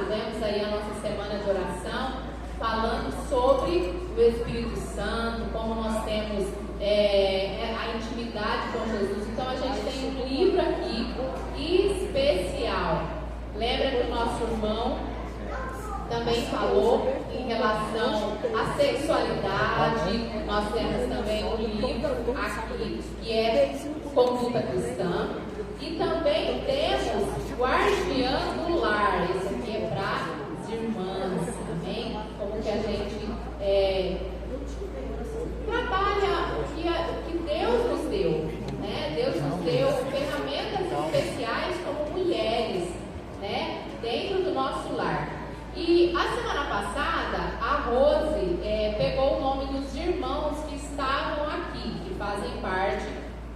fizemos aí a nossa semana de oração, falando sobre o Espírito Santo, como nós temos a intimidade com Jesus. Então a gente tem um livro aqui especial. Lembra que o nosso irmão também falou em relação à sexualidade. Nós temos também um livro aqui que é Conduta Cristã. E também temos Guardiã do Lar. Esse aqui é para as irmãs, amém? Como que a gente trabalha o que Deus nos deu, né? Deus nos deu ferramentas especiais como mulheres, né? Dentro do nosso lar. E a semana passada, a Rose pegou o nome dos irmãos que estavam aqui, que fazem parte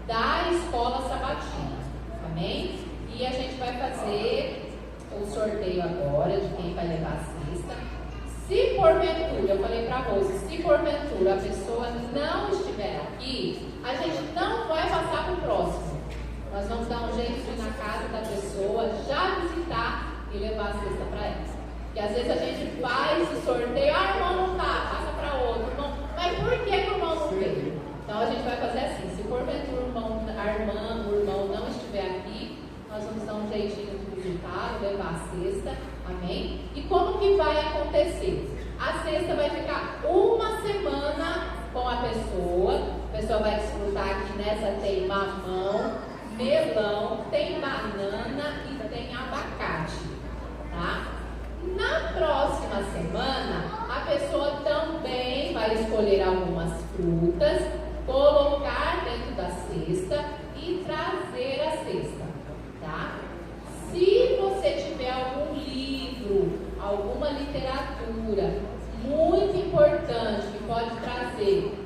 da escola sabatina, amém? E a gente vai fazer o sorteio agora de quem vai levar a cesta. Se porventura, eu falei para a Rose, se porventura a pessoa não estiver aqui, a gente não vai passar para o próximo. Nós vamos dar um jeito de ir na casa da pessoa, já visitar e levar a cesta para ela. Porque às vezes a gente faz o sorteio, o irmão não tá, passa para outro. Irmão, mas por que o irmão não veio? Então a gente vai fazer assim, se porventura a irmã, o irmão não estiver aqui, nós vamos dar um jeitinho de visitar, levar a cesta, amém? E como que vai acontecer? A cesta vai ficar uma semana com a pessoa vai desfrutar aqui nessa, tem mamão, melão, tem banana e tem abacate, tá? Na próxima semana, a pessoa também vai escolher algumas frutas, colocar dentro da cesta e trazer a cesta, tá? Se você tiver algum livro, alguma literatura muito importante que pode trazer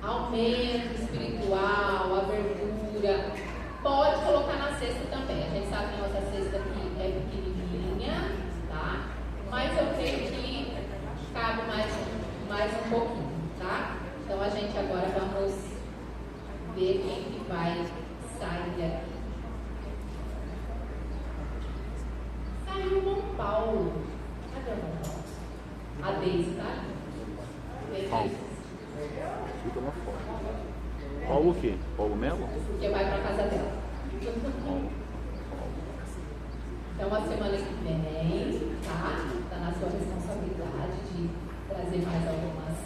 aumento espiritual, abertura, pode colocar na cesta também. A gente sabe que a nossa cesta aqui é pequenininha, tá? Mas eu creio que cabe mais um pouquinho, tá? Então a gente agora vamos ver quem que vai sair daqui. Saiu o João Paulo. Cadê o João Paulo? A Deise, tá? Paulo. Fica na foto. Paulo o quê? Paulo Melo? Que vai para casa dela. Então, a semana que vem, tá? Está na sua responsabilidade de trazer mais algumas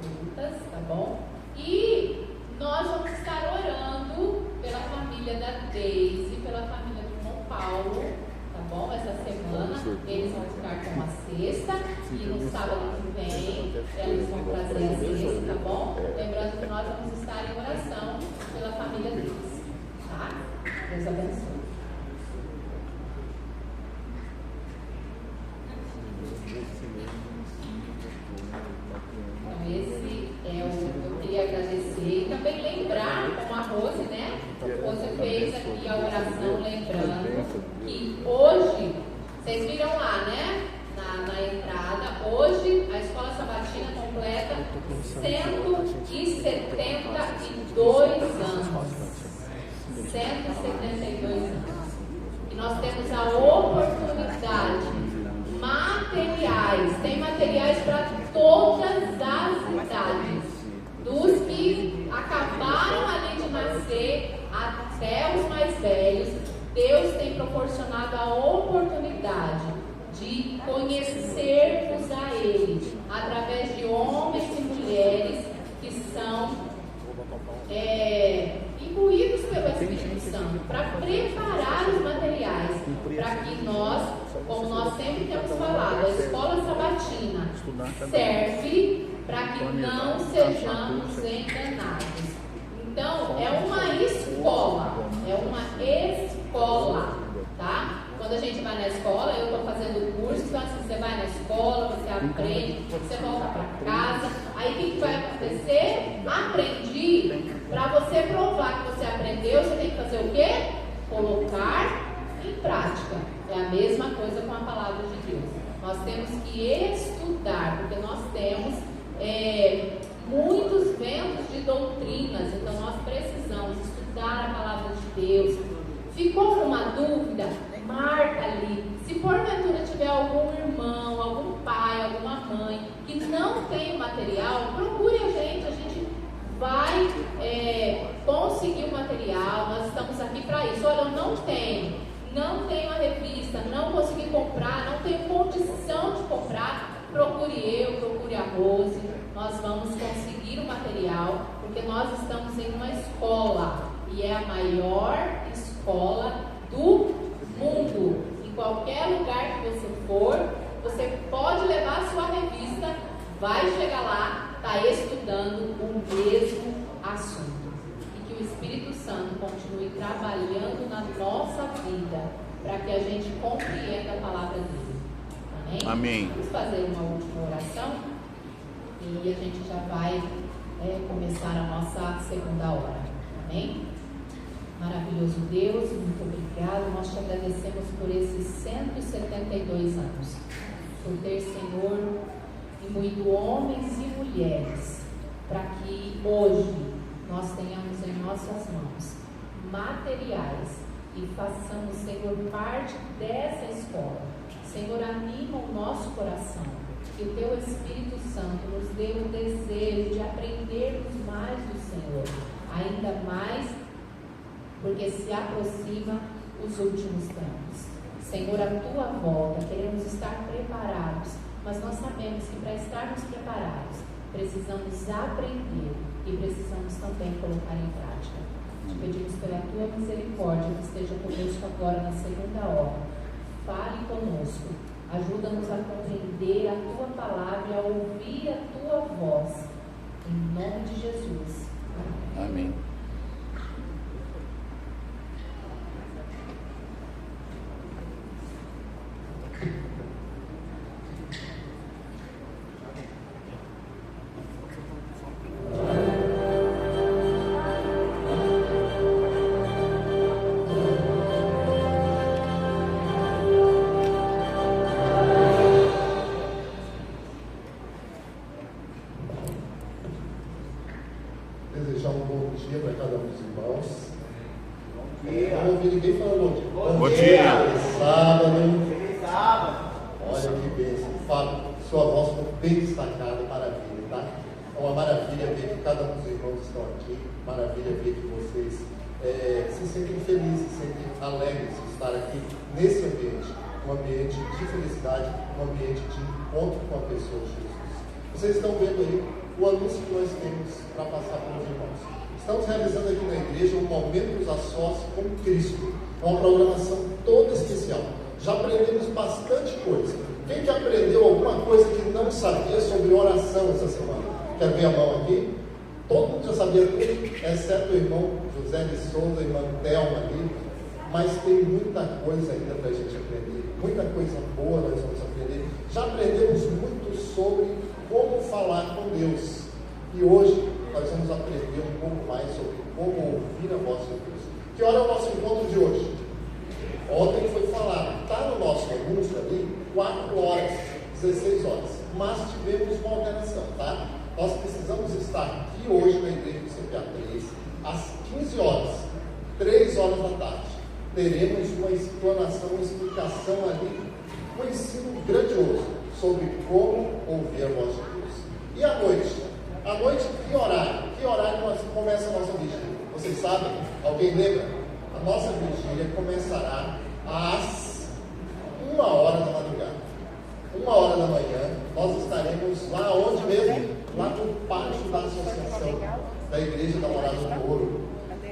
frutas, tá bom? E nós vamos estar orando pela família da Deise, pela família do João Paulo, tá bom? Essa semana eles vão ficar com a cesta e no sábado que vem eles vão trazer a cesta, tá bom? Lembrando que nós vamos estar em oração pela família deles, tá? Deus abençoe. Então esse eu queria agradecer e também lembrar, como a Rose, né? Você fez aqui a oração lembrando que hoje, vocês viram lá, né? Na entrada, hoje a escola sabatina completa 172 anos. 172 anos. E nós temos a oportunidade, materiais, tem materiais para todas as idades, dos que acabaram ali de nascer até os mais velhos. Deus tem proporcionado a oportunidade de conhecermos a Ele através de homens e mulheres que são imbuídos pelo Espírito Santo para preparar os materiais, para que nós, como nós sempre temos falado, a escola sabatina serve para que não sejamos enganados. Então, é uma escola, tá? Quando a gente vai na escola, eu estou fazendo curso, então assim, você vai na escola, você aprende, você volta para casa, aí o que vai acontecer? Aprendi, para você provar que você aprendeu, você tem que fazer o quê? Colocar em prática. É a mesma coisa com a palavra de Deus. Nós temos que estudar, porque nós temos muitos ventos de doutrinas, então nós precisamos estudar a palavra de Deus, Ficou com uma dúvida? Marca ali. Se porventura tiver algum irmão, algum pai, alguma mãe que não tem o material, procure a gente vai conseguir o material. Nós estamos aqui para isso. Olha, eu não tenho a revista, não consegui comprar, não tenho condição de comprar, procure eu, procure a Rose. Nós vamos conseguir o material, porque nós estamos em uma escola, e é a maior escola do mundo. Em qualquer lugar que você for, você pode levar a sua revista, vai chegar lá, está estudando o mesmo assunto. E que o Espírito Santo continue trabalhando na nossa vida, para que a gente compreenda a palavra dele. Amém? Amém. Vamos fazer uma última oração e a gente já vai começar a nossa segunda hora. Amém? Maravilhoso Deus, muito obrigado. Nós te agradecemos por esses 172 anos, por ter, Senhor, imbuído homens e mulheres, para que hoje nós tenhamos em nossas mãos materiais e façamos, Senhor, parte dessa escola. Senhor, anima o nosso coração, que o Teu Espírito Santo nos dê o desejo de aprendermos mais do Senhor, ainda mais porque se aproxima os últimos tempos. Senhor, a Tua volta, queremos estar preparados, mas nós sabemos que para estarmos preparados, precisamos aprender e precisamos também colocar em prática. Te pedimos pela Tua misericórdia que esteja conosco agora na segunda hora. Fale conosco, ajuda-nos a compreender a Tua palavra e a ouvir a Tua voz. Em nome de Jesus. Amém. Desejar um bom dia para cada um dos irmãos. Não ouvi ninguém falando bom dia. Sábado. Olha que bênção. Fábio, sua voz ficou bem destacada, maravilha, tá? É uma maravilha ver que cada um dos irmãos estão aqui. Maravilha ver que vocês se sentem felizes, se sentem alegres de estar aqui nesse ambiente. Um ambiente de felicidade, um ambiente de encontro com a pessoa de Jesus. Vocês estão vendo aí o anúncio que nós temos para passar para os irmãos. Estamos realizando aqui na igreja um Momentos a Sós com Cristo. É uma programação toda especial. Já aprendemos bastante coisa. Quem que aprendeu alguma coisa que não sabia sobre oração essa semana? Quer ver a mão aqui? Todo mundo já sabia tudo, exceto o irmão José de Souza, a irmã Thelma ali. Mas tem muita coisa ainda para a gente aprender. Muita coisa boa nós vamos aprender. Já aprendemos muito sobre como falar com Deus. E hoje nós vamos aprender um pouco mais sobre como ouvir a voz de Deus. Que hora é o nosso encontro de hoje? Ontem foi falado, está no nosso anúncio ali, 4 horas, 16 horas. Mas tivemos uma alteração, tá? Nós precisamos estar aqui hoje na igreja do CPA 3, às 15 horas, 3 horas da tarde. Teremos uma explanação, uma explicação ali, um ensino grandioso sobre como ouvir a voz de Deus. E à noite? À noite, que horário? Que horário começa a nossa vigília? Vocês sabem? Alguém lembra? A nossa vigília começará às 1 hora da madrugada. 1 hora da manhã, nós estaremos lá onde mesmo? Lá no pátio da Associação da Igreja da Morada do Ouro.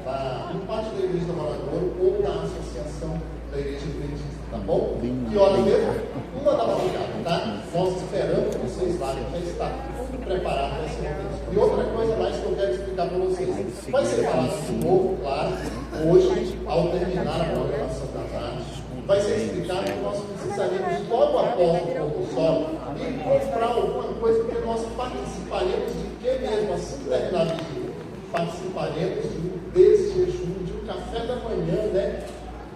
Lá no pátio da Igreja da Morada do Ouro ou da Associação da Igreja Adventista, tá bom? Que hora mesmo? 1 da madrugada, tá? Nós esperamos vocês lá, já está tudo preparado para esse momento. E outra coisa mais que eu quero explicar para vocês. Vai ser falado de novo, claro, hoje, ao terminar a programação da tarde. Vai ser explicado que nós precisaremos, logo após o pôr do sol, ir comprar alguma coisa, porque nós participaremos de quê mesmo? Assim que terminar a vigília, participaremos de um desjejum, de um café da manhã, né?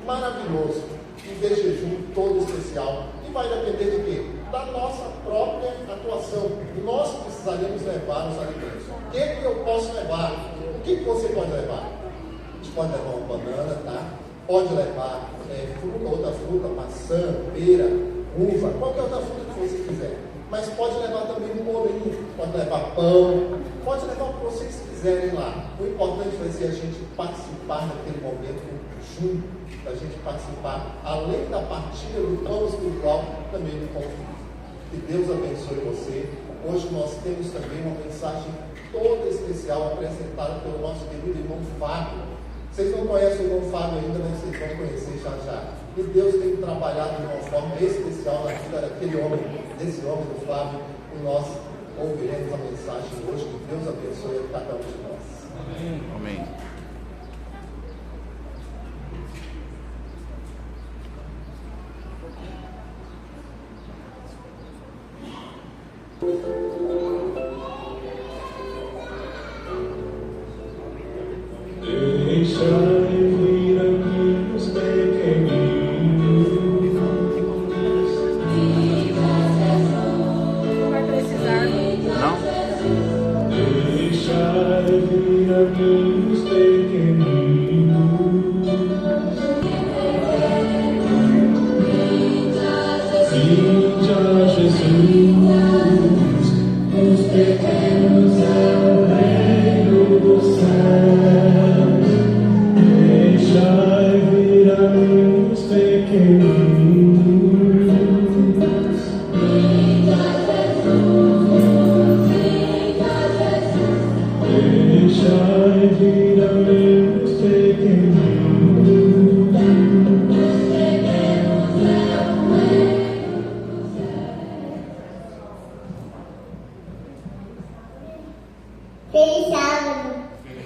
Maravilhoso. Um desjejum todo especial. E vai depender de quê? Da nossa própria atuação. Nós precisaremos levar os alimentos. O que eu posso levar? O que você pode levar? A gente pode levar uma banana, tá? pode levar outra fruta, maçã, pera, uva, qualquer outra fruta que você quiser. Mas pode levar também um bolinho, pode levar pão, pode levar o que vocês quiserem lá. O importante vai ser a gente participar daquele momento junto, a gente participar, além da partilha do pão espiritual, também do pão físico. Que Deus abençoe você. Hoje nós temos também uma mensagem toda especial apresentada pelo nosso querido irmão Fábio. Vocês não conhecem o irmão Fábio ainda, mas vocês vão conhecer já já. E Deus tem trabalhado de uma forma especial na vida daquele homem, desse homem do Fábio, e nós ouviremos a mensagem hoje. Que Deus abençoe a cada um de nós. Amém. Amém.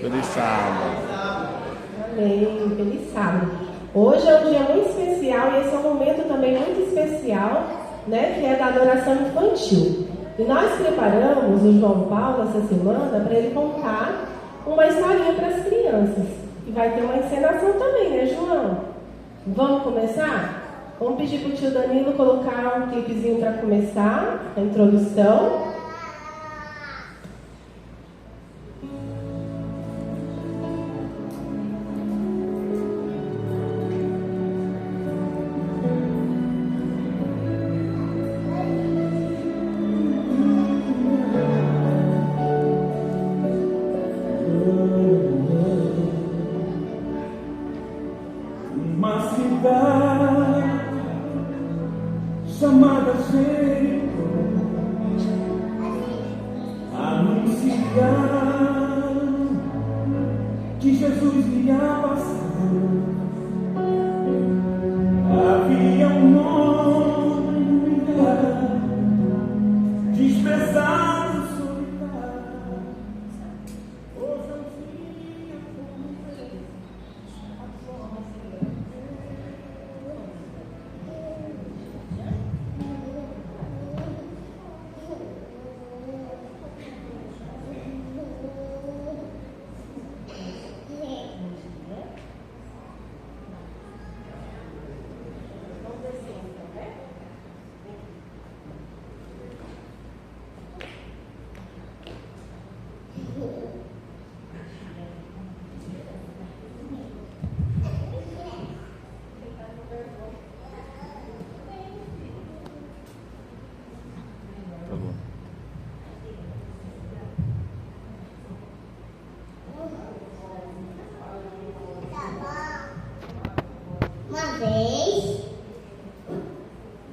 Feliz sábado. Amém. Feliz sábado. Hoje é um dia muito especial e esse é um momento também muito especial, né, que é da adoração infantil. E nós preparamos o João Paulo essa semana para ele contar uma historinha para as crianças. E vai ter uma encenação também, né, João? Vamos começar? Vamos pedir para o tio Danilo colocar um clipezinho para começar a introdução. Chamada Jericó, anunciar que Jesus ia passar. Havia um homem desprezado, solitário. Hoje eu tinha Uma vez,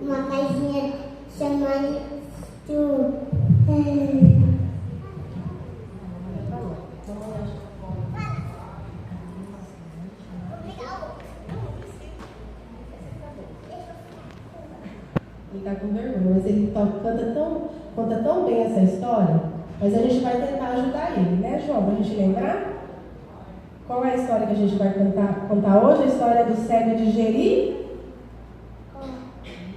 uma casinha chamada Ele está com vergonha, mas ele conta tão bem essa história, mas a gente vai tentar ajudar ele, né, João? Para a gente lembrar? Qual é a história que a gente vai contar hoje? A história do cego de Jericó.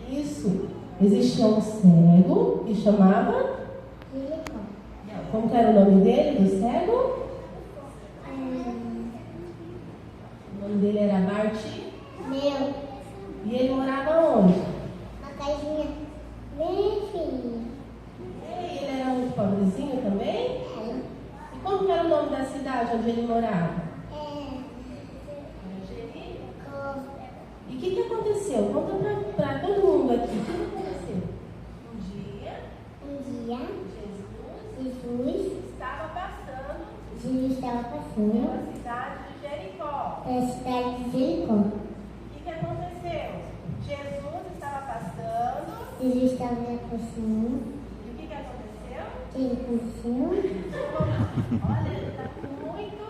Isso. Existia um cego que chamava Jericó. Como que era o nome dele, do cego? O nome dele era Meu, E ele morava onde? uma casinha bem fininha. E ele era muito pobrezinho também? E como que era o nome da cidade onde ele morava? Jericó. aconteceu? Conta para todo mundo aqui. O que aconteceu? Um dia, Jesus estava passando pela cidade de Jericó. O que aconteceu? Jesus estava passando. E o que aconteceu? Olha, ele está muito.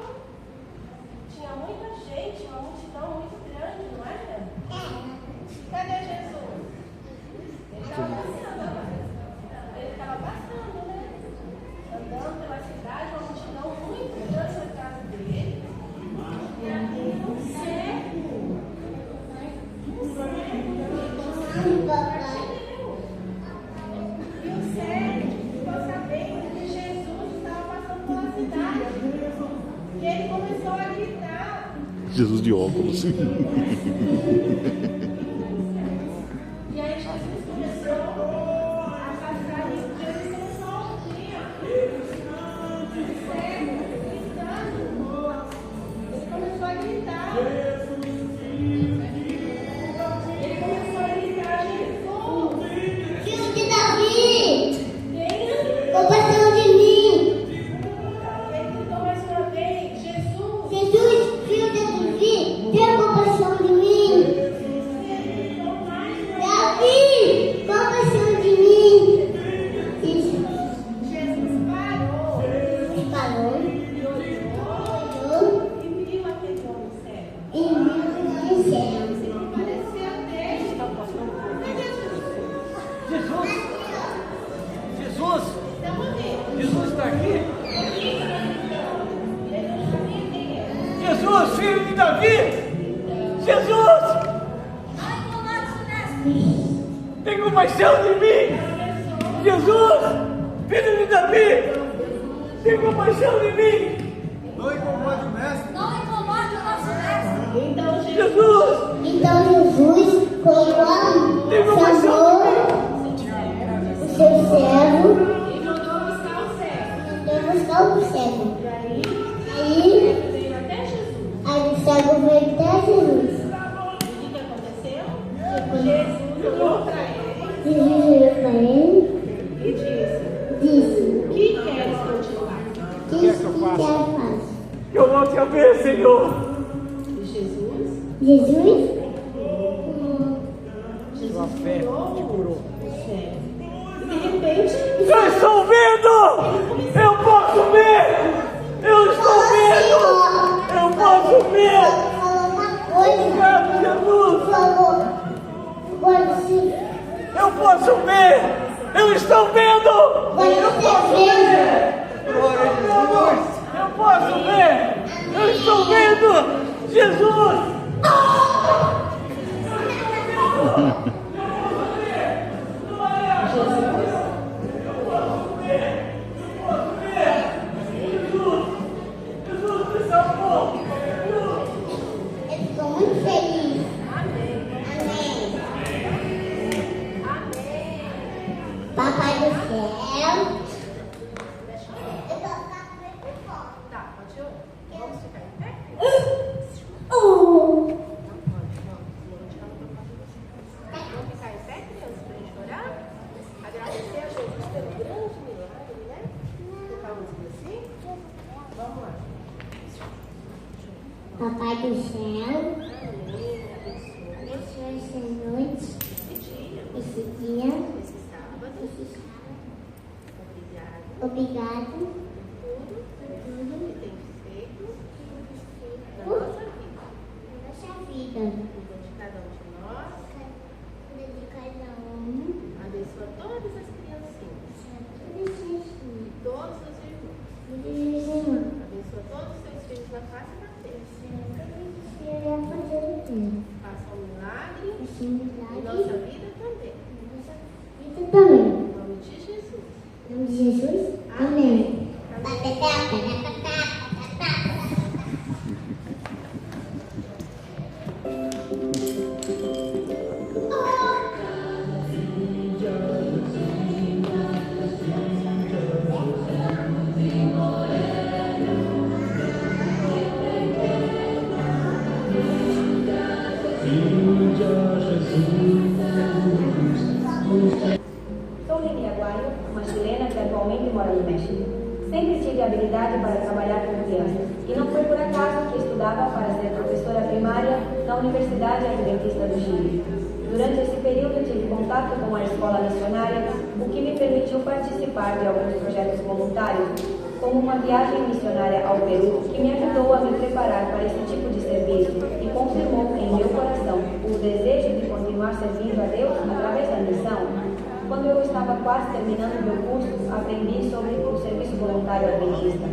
Tinha muita gente, uma multidão muito grande, não era? Cadê Jesus? Ele estava passando, né? Andando pela cidade, uma multidão muito grande na casa dele. E ali um cego. E o cego ficou sabendo que Jesus estava passando pela cidade. E ele começou a gritar. Jesus de óculos. E aí Jesus começou a passar e Jesus começou a ouvir. Cego, gritando. Ele começou a gritar. Ele começou a gritar, Jesus. Filho de Davi, Quem? compaixão de mim. Ele gritou mais uma vez, Jesus. Jesus, filho de Davi, tenha compaixão de mim. Davi, compaixão de mim. Isso. Jesus parou. Jesus parou, E olhou olhou e viu aquele homem cego. e viu o céu. Parecia até. Jesus! Estamos vendo. Jesus está aqui! Ele não sabia quem era. Jesus, filho de Davi! Jesus! Tem compaixão de mim! Jesus! Filho de Davi! Tem compaixão de mim! Não incomode o mestre. Então Jesus Jesus! Então Jesus foi lá, Tem compaixão chamou o seu servo e mandou buscar o cego. e mandou buscar o cego. E aí Aí ele veio até Jesus. o cego foi até Jesus. E o que aconteceu? Jesus olhou para ele Jesus olhou para ele e disse: disse: O que queres que eu te faça? O que quer fazer? Eu volte a ver, Senhor! E Jesus Sua fé te curou. o cego. E de repente, Eu estou vendo! Eu posso ver! Eu estou vendo! Eu posso ver! Falou uma coisa, Obrigado, Jesus! falou, você Eu posso ver! Eu estou vendo! vai ver. Glória a Jesus! Eu posso ver! Eu estou vendo! Jesus! Jesus me salvou! Eu estou muito feliz. amém. Amém. Papai do céu. Tá, pode ir. Vamos ficar em pé? Oh. Vamos ficar em pé, crianças, para a gente orar? Agradecer a Jesus pelo grande milagre, né? Tocar a música assim? Vamos lá. Papai do céu, Amém. Abençoe abençoe essa noite, esse dia, esse dia. esse sábado. Obrigada Obrigado por tudo que tem feito na por nossa vida. nossa vida. Cuida de cada um de nós. Cuida de cada um. Abençoa todas as criancinhas Tudo isso. e todos os irmãos. Tudo isso. Abençoa todos os seus filhos na face da terra. Fazer o quê? Faça um milagre Esse em milagre. nossa vida também. Nossa vida também. Em nome de Jesus. Em nome de Jesus. Amém. Filho de no México. Sempre tive habilidade para trabalhar com crianças, e não foi por acaso que estudava para ser professora primária na Universidade Adventista do Chile. Durante esse período tive contato com a escola missionária, o que me permitiu participar de alguns projetos voluntários, como uma viagem missionária ao Peru, que me ajudou a me preparar para esse tipo de serviço e confirmou em meu coração o desejo de continuar servindo a Deus através da missão. Quando eu estava quase terminando meu curso, aprendi sobre o serviço voluntário adventista.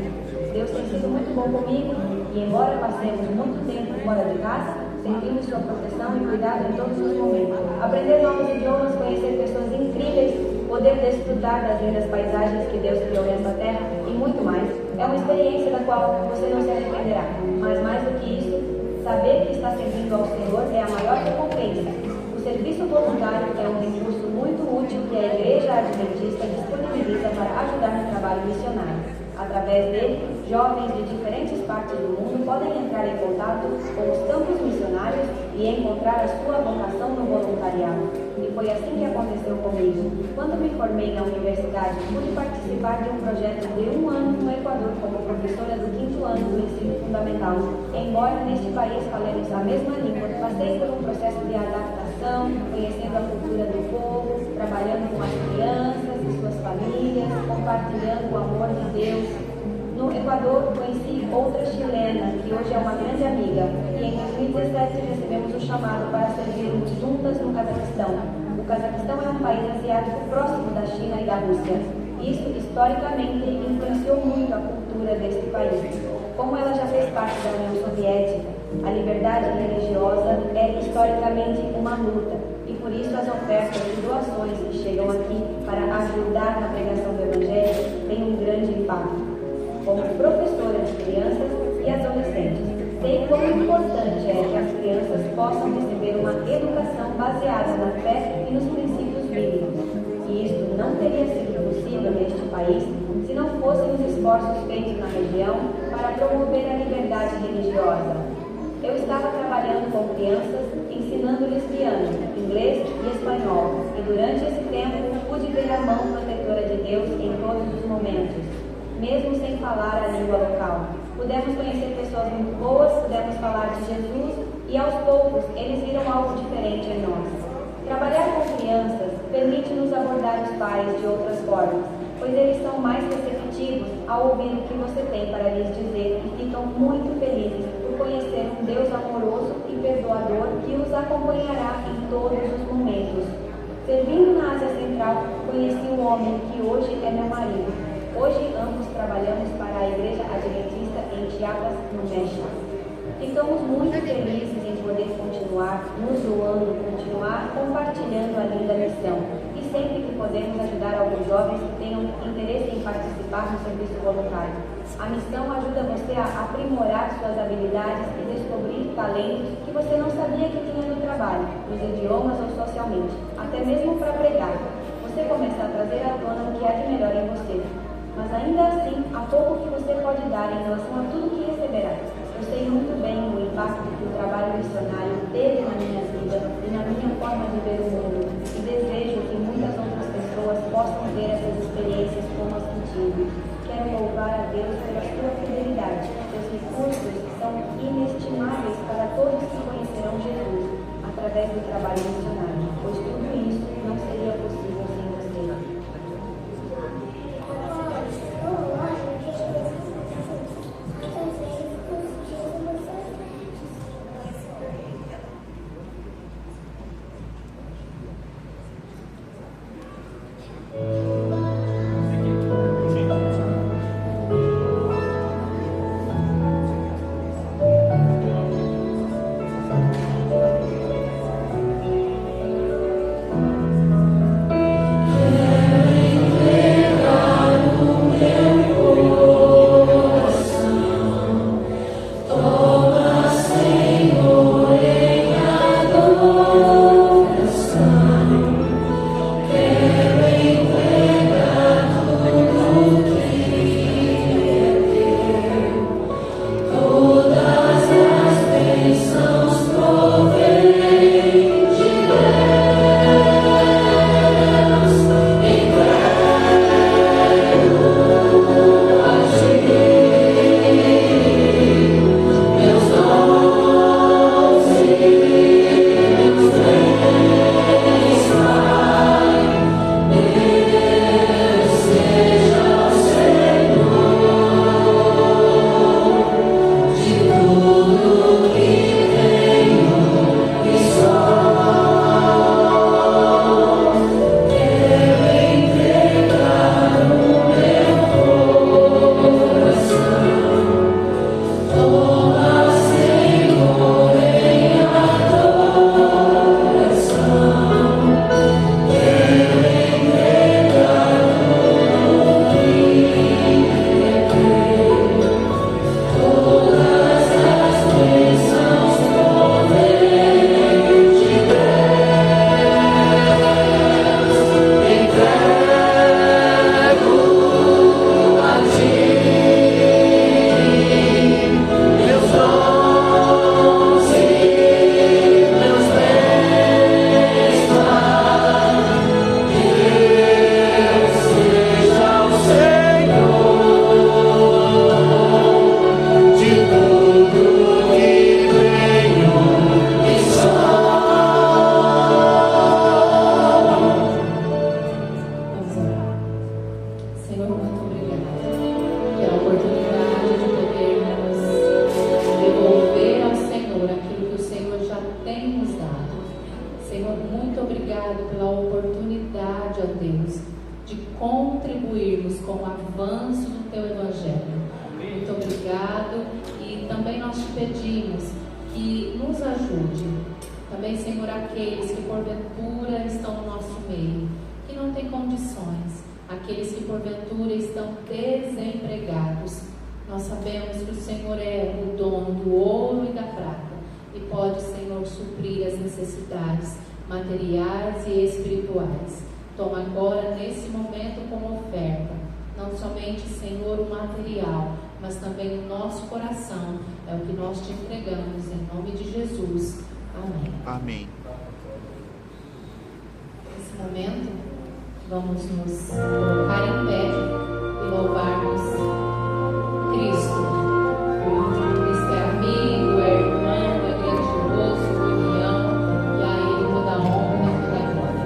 Deus tem sido muito bom comigo e, embora passemos muito tempo fora de casa, sentimos sua proteção e cuidado em todos os momentos. Aprender novos idiomas, conhecer pessoas incríveis, poder desfrutar das lindas paisagens que Deus criou nessa terra e muito mais. É uma experiência da qual você não se arrependerá. Mas mais do que isso, saber que está servindo ao Senhor é a maior recompensa. O serviço voluntário é um recurso muito útil que a Igreja Adventista disponibiliza para ajudar no trabalho missionário. Através dele, jovens de diferentes partes do mundo podem entrar em contato com os campos missionários e encontrar a sua vocação no voluntariado. E foi assim que aconteceu comigo. Quando me formei na universidade, pude participar de um projeto de 1 ano no Equador como professora do 5º ano do ensino fundamental. Embora neste país falemos a mesma língua, passei por um processo de adaptação, conhecendo a cultura do povo, trabalhando com as crianças e suas famílias, compartilhando o amor de Deus. No Equador, conheci outra chilena, que hoje é uma grande amiga, e em 2017 recebemos o chamado para servirmos juntas no Cazaquistão. O Cazaquistão é um país asiático próximo da China e da Rússia. Isso, historicamente, influenciou muito a cultura deste país. Como ela já fez parte da União Soviética, a liberdade religiosa é historicamente uma luta, e por isso as ofertas e doações que chegam aqui para ajudar na pregação do Evangelho têm um grande impacto. Como professora de crianças e adolescentes, sei quão importante é que as crianças possam receber uma educação baseada na fé e nos princípios bíblicos. E isto não teria sido possível neste país se não fossem os esforços feitos na região para promover a liberdade religiosa. Eu estava trabalhando com crianças, ensinando-lhes piano, inglês e espanhol, e durante esse tempo pude ver a mão protetora de Deus em todos os momentos. Mesmo sem falar a língua local. Pudemos conhecer pessoas muito boas, pudemos falar de Jesus e aos poucos eles viram algo diferente em nós. Trabalhar com crianças permite-nos abordar os pais de outras formas, pois eles são mais receptivos ao ouvir o que você tem para lhes dizer e ficam muito felizes por conhecer um Deus amoroso e perdoador que os acompanhará em todos os momentos. Servindo na Ásia Central, conheci um homem que hoje é meu marido. Hoje ambos trabalhamos para a Igreja Adventista em Chiapas, no México. Ficamos muito felizes em poder continuar nos doando, continuar compartilhando a linda missão. E sempre que podemos ajudar alguns jovens que tenham interesse em participar no serviço voluntário. A missão ajuda você a aprimorar suas habilidades e descobrir talentos que você não sabia que tinha no trabalho, nos idiomas ou socialmente, até mesmo para pregar. Você começa a trazer à tona o que há de melhor em você. Mas ainda assim, há pouco que você pode dar em relação a tudo que receberá. Eu sei muito bem o impacto que o trabalho missionário teve na minha vida e na minha forma de ver o mundo, e desejo que muitas outras pessoas possam ter essas experiências como as que tive. Quero louvar a Deus pela sua fidelidade. Os recursos são inestimáveis para todos que conhecerão Jesus através do trabalho missionário, pois tudo isso não seria possível sem você. Senhor, muito obrigado pela oportunidade, ó Deus, de contribuirmos com o avanço do Teu Evangelho. Muito obrigado, e também nós te pedimos que nos ajude. Também, Senhor, aqueles que porventura estão no nosso meio, que não têm condições, aqueles que porventura estão desempregados. Nós sabemos que o Senhor é o dono do ouro e da prata e pode, Senhor, suprir as necessidades materiais e espirituais. Toma agora, nesse momento, como oferta, não somente, Senhor, o material, mas também o nosso coração. É o que nós te entregamos, em nome de Jesus. Amém. Amém. Nesse momento, vamos nos colocar em pé e louvarmos Cristo. Cristo é amigo, é irmão, é grandioso, união, e a Ele toda a honra e toda a glória.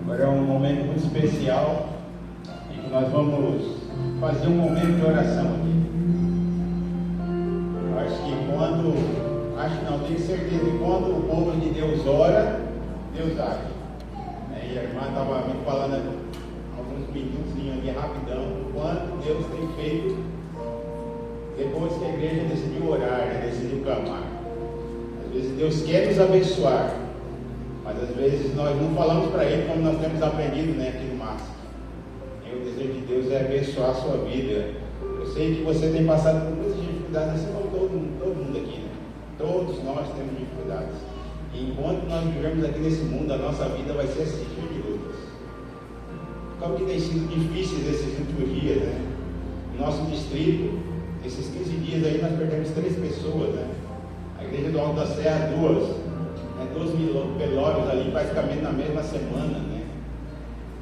Agora é um momento muito especial e que nós vamos fazer um momento de oração aqui. Eu acho que tenho certeza que quando o povo de Deus ora, Deus age. E a irmã estava me falando alguns minutinhos aqui rapidão, o quanto Deus tem feito depois que a igreja decidiu orar, decidiu clamar. Às vezes Deus quer nos abençoar, mas às vezes nós não falamos para Ele como nós temos aprendido, aqui no máximo. E o desejo de Deus é abençoar a sua vida. Eu sei que você tem passado por muitas dificuldades, assim como todo mundo aqui, Todos nós temos dificuldades. E enquanto nós vivemos aqui nesse mundo, a nossa vida vai ser cheia de lutas. Como que tem sido difíceis esses últimos dias, No nosso distrito, esses 15 dias aí nós perdemos 3 pessoas, A igreja do Alto da Serra, 12 velórios ali praticamente na mesma semana,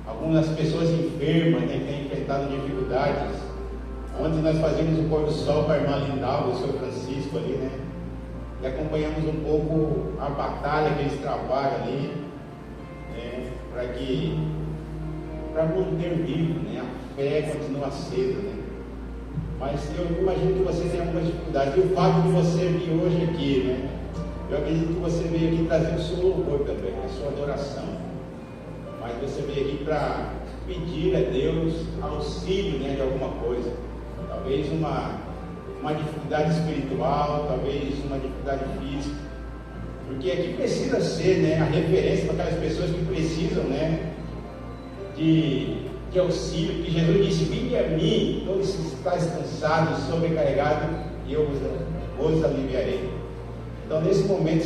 Algumas pessoas enfermas, que têm enfrentado dificuldades. Ontem nós fazíamos o pôr do sol para a irmã Lindalva, o Sr. Francisco ali, e acompanhamos um pouco a batalha que eles trabalham ali, para manter vivo, né? A fé continua acesa, né? Mas eu imagino que você tem algumas dificuldades. E o fato de você vir hoje aqui, né? Eu acredito que você veio aqui trazer o seu louvor também, a sua adoração. Mas você veio aqui para pedir a Deus auxílio, né, de alguma coisa. Talvez uma dificuldade espiritual, talvez uma dificuldade física. Porque aqui precisa ser, né, a referência para aquelas pessoas que precisam, né, de auxílio. Que Jesus disse: vinde a mim, todos que estáis cansados, sobrecarregados, e eu vos aliviarei. Então, nesse momento,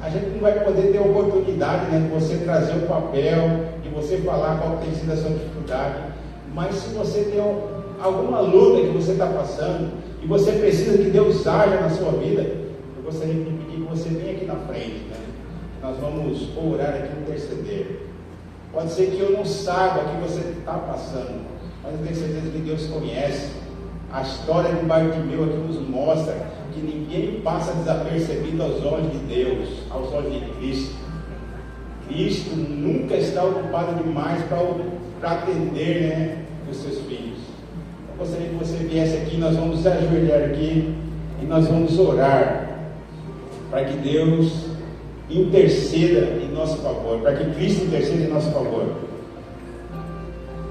a gente não vai poder ter a oportunidade, né, de você trazer o papel, de você falar qual tem sido a sua dificuldade, mas se você tem alguma luta que você está passando e você precisa que Deus haja na sua vida, eu gostaria de pedir que você venha aqui na frente, né? Nós vamos orar aqui e interceder. Pode ser que eu não saiba o que você está passando, mas eu tenho certeza que Deus conhece. A história de Bartimeu aqui nos mostra que ninguém passa desapercebido aos olhos de Deus, aos olhos de Cristo. Cristo nunca está ocupado demais para atender, né, os seus filhos. Eu gostaria que você viesse aqui, nós vamos ajoelhar aqui e nós vamos orar para que Deus interceda em nosso favor, para que Cristo interceda em nosso favor.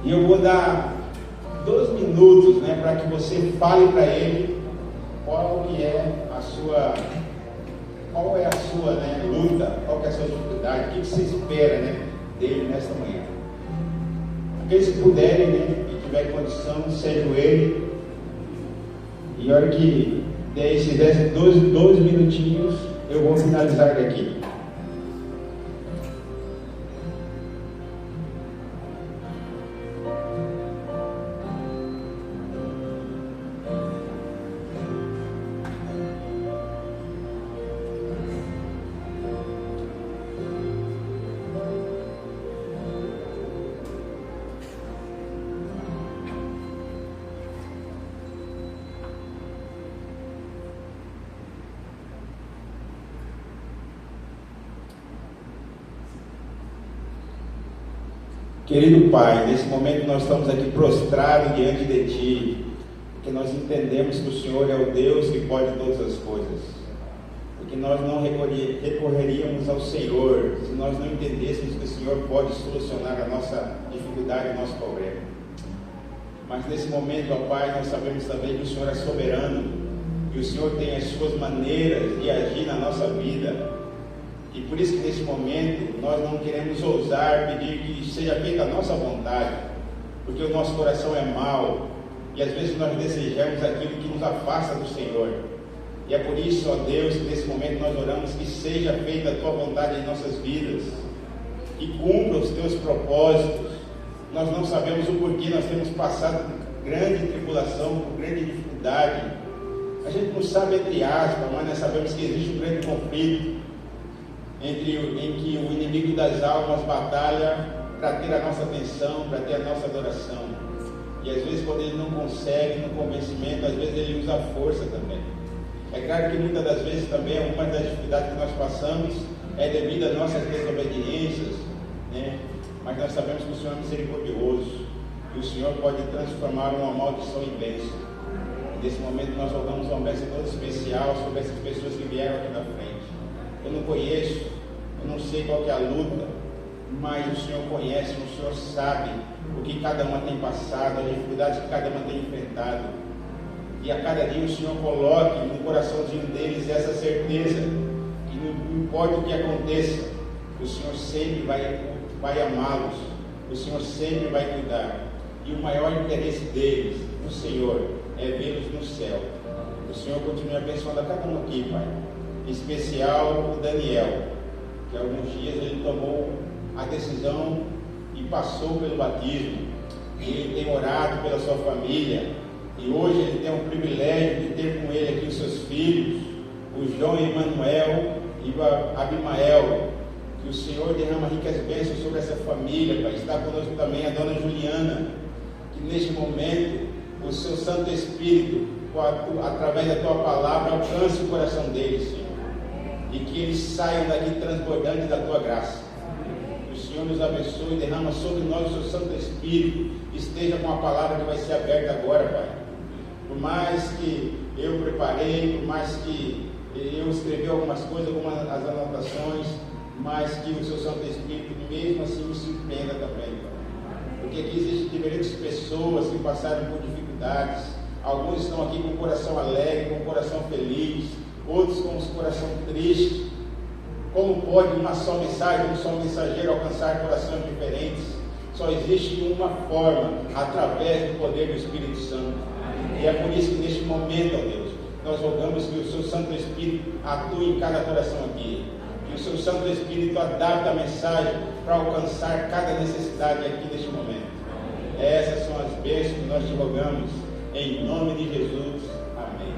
E eu vou dar 2 minutos, né, para que você fale para Ele qual é a sua né, luta, qual é a sua dificuldade, o que você espera, né, dele nesta manhã. Aqueles que puderem, né, e tiver condição, se ajoelhem, e a hora que der esses 12 minutinhos, eu vou finalizar daqui. Querido Pai, nesse momento nós estamos aqui prostrados diante de Ti, porque nós entendemos que o Senhor é o Deus que pode todas as coisas, porque nós não recorreríamos ao Senhor se nós não entendêssemos que o Senhor pode solucionar a nossa dificuldade, o nosso problema. Mas nesse momento, ó Pai, nós sabemos também que o Senhor é soberano, que o Senhor tem as suas maneiras de agir na nossa vida. E por isso que nesse momento nós não queremos ousar pedir que seja feita a nossa vontade, porque o nosso coração é mau e às vezes nós desejamos aquilo que nos afasta do Senhor. E é por isso, ó Deus, que nesse momento nós oramos que seja feita a Tua vontade em nossas vidas, que cumpra os Teus propósitos. Nós não sabemos o porquê nós temos passado por grande tribulação, por grande dificuldade. A gente não sabe entre aspas, mas nós sabemos que existe um grande conflito em que o inimigo das almas batalha para ter a nossa atenção, para ter a nossa adoração. E às vezes, quando ele não consegue no convencimento, às vezes ele usa a força também. É claro que muitas das vezes também uma das dificuldades que nós passamos é devido às nossas desobediências, né? Mas nós sabemos que o Senhor é misericordioso e o Senhor pode transformar uma maldição em bênção. Nesse momento nós rogamos uma bênção toda especial sobre essas pessoas que vieram aqui na frente. Eu não conheço, eu não sei qual que é a luta, mas o Senhor conhece, o Senhor sabe o que cada uma tem passado, as dificuldades que cada uma tem enfrentado. E a cada dia o Senhor coloque no coraçãozinho deles essa certeza que não importa o que aconteça, o Senhor sempre vai amá-los, o Senhor sempre vai cuidar. E o maior interesse deles, do Senhor, é vê-los no céu. O Senhor continue abençoando a cada um aqui, Pai. Em especial o Daniel, que há alguns dias ele tomou a decisão e passou pelo batismo. Ele tem orado pela sua família e hoje ele tem o privilégio de ter com ele aqui os seus filhos, o João Emanuel e o Abimael. Que o Senhor derrama ricas bênçãos sobre essa família, Pai. Está conosco também a dona Juliana, que neste momento o seu Santo Espírito através da tua palavra, alcance o coração deles, Senhor, e que eles saiam daqui transbordantes da tua graça. Que o Senhor nos abençoe e derrama sobre nós o seu Santo Espírito, esteja com a palavra que vai ser aberta agora, Pai. Por mais que eu preparei, por mais que eu escrevi algumas coisas, algumas as anotações, mas que o seu Santo Espírito mesmo assim me surpreenda também, Pai. Porque aqui existem diferentes pessoas que passaram por dificuldades. Alguns estão aqui com o coração alegre, com o coração feliz, outros com o coração triste. Como pode uma só mensagem, um só mensageiro alcançar corações diferentes? Só existe uma forma, através do poder do Espírito Santo. E é por isso que neste momento, ó Deus, nós rogamos que o seu Santo Espírito atue em cada coração aqui. Que o seu Santo Espírito adapte a mensagem para alcançar cada necessidade aqui neste momento. Essas são as bênçãos que nós te rogamos, em nome de Jesus. Amém.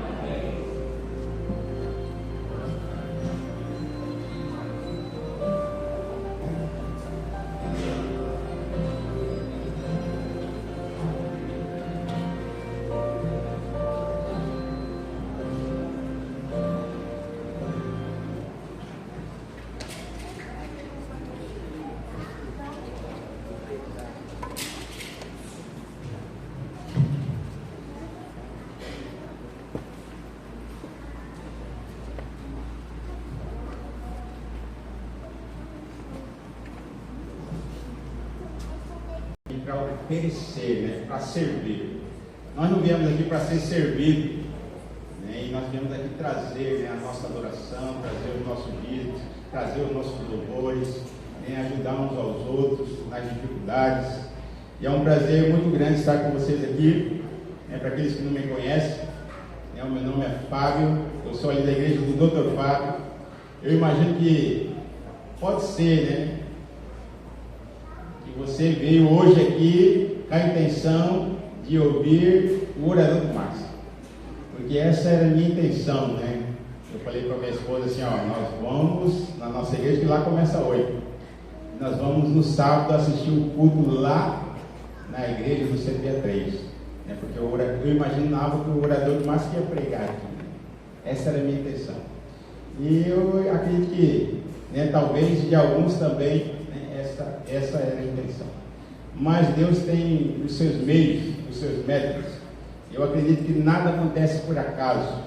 Para oferecer, né? Para servir. Nós não viemos aqui para ser servido, né? E nós viemos aqui trazer, né, a nossa adoração, trazer os nossos dízimos, trazer os nossos louvores, né, ajudar uns aos outros nas dificuldades. E é um prazer muito grande estar com vocês aqui, né? Para aqueles que não me conhecem, né, o meu nome é Fábio, eu sou ali da igreja do Dr. Fábio. Eu imagino que pode ser, né? Você veio hoje aqui com a intenção de ouvir o orador do Márcio, porque essa era a minha intenção, né? Eu falei para minha esposa assim, ó, nós vamos na nossa igreja, que lá começa 8, nós vamos no sábado assistir o culto lá na igreja do CP3, né? Porque eu imaginava que o orador do Márcio ia pregar aqui, né? Essa era a minha intenção, e eu acredito que, né, talvez de alguns também, essa era a intenção. Mas Deus tem os seus meios, os seus métodos. Eu acredito que nada acontece por acaso.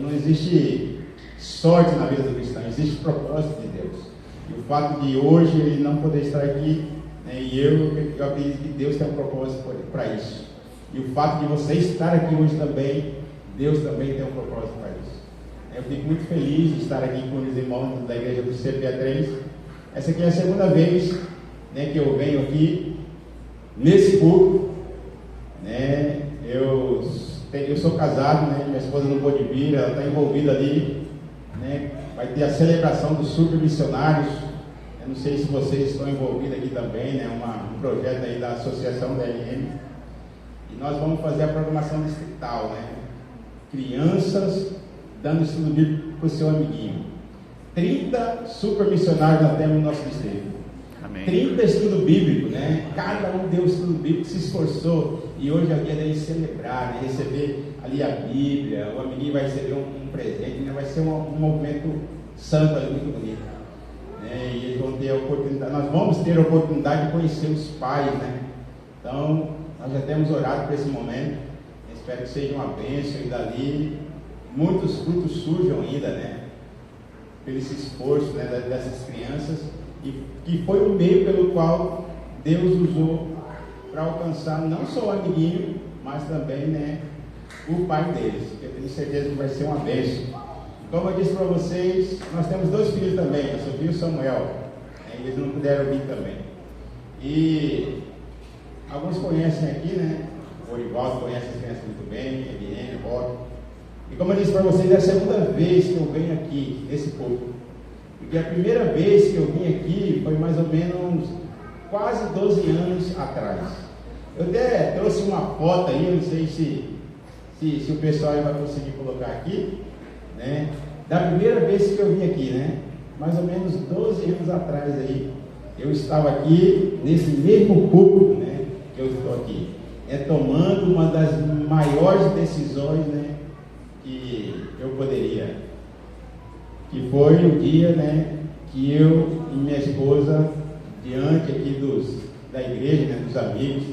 Não existe sorte na vida do cristão, existe propósito de Deus. E o fato de hoje ele não poder estar aqui, né, e eu acredito que Deus tem um propósito para isso. E o fato de você estar aqui hoje também, Deus também tem um propósito para isso. Eu fico muito feliz de estar aqui com os irmãos da igreja do CPA3. Essa aqui é a segunda vez, né, que eu venho aqui nesse culto, né? Eu sou casado, né? Minha esposa não pôde vir, ela está envolvida ali, né? Vai ter a celebração dos super missionários. Eu não sei se vocês estão envolvidos aqui também, né? Um projeto aí da Associação da LM. E nós vamos fazer a programação distrital, né? Crianças dando estudo bíblico para o seu amiguinho. 30 super missionários nós temos no nosso distrito. Amém. 30 estudo bíblico, né? Cada um deu estudo bíblico, se esforçou. E hoje é o dia de celebrar, né? Receber ali a Bíblia. O amiguinho vai receber um presente, né? Vai ser um movimento santo ali, muito bonito, né? E eles vão ter a oportunidade, nós vamos ter a oportunidade de conhecer os pais, né? Então, nós já temos orado por esse momento. Eu espero que seja uma bênção e dali muitos frutos surjam ainda, né? Pelo esse esforço, né, dessas crianças, e que foi o meio pelo qual Deus usou para alcançar não só o amiguinho, mas também, né, o pai deles. Eu tenho certeza que vai ser uma bênção. Como eu disse para vocês, nós temos 2 filhos também, a Sofia e o Samuel, né, eles não puderam vir também. E alguns conhecem aqui, né? O Orivaldo conhece as crianças muito bem, a Eliane, o Rob. E como eu disse para vocês, é a segunda vez que eu venho aqui, nesse culto. Porque a primeira vez que eu vim aqui foi mais ou menos quase 12 anos atrás. Eu até trouxe uma foto aí, eu não sei se o pessoal aí vai conseguir colocar aqui, né? Da primeira vez que eu vim aqui, né? Mais ou menos 12 anos atrás aí, eu estava aqui nesse mesmo culto, né? Que eu estou aqui. tomando uma das maiores decisões, né, que eu poderia, que foi o dia, né, que eu e minha esposa, diante aqui da igreja, né, dos amigos,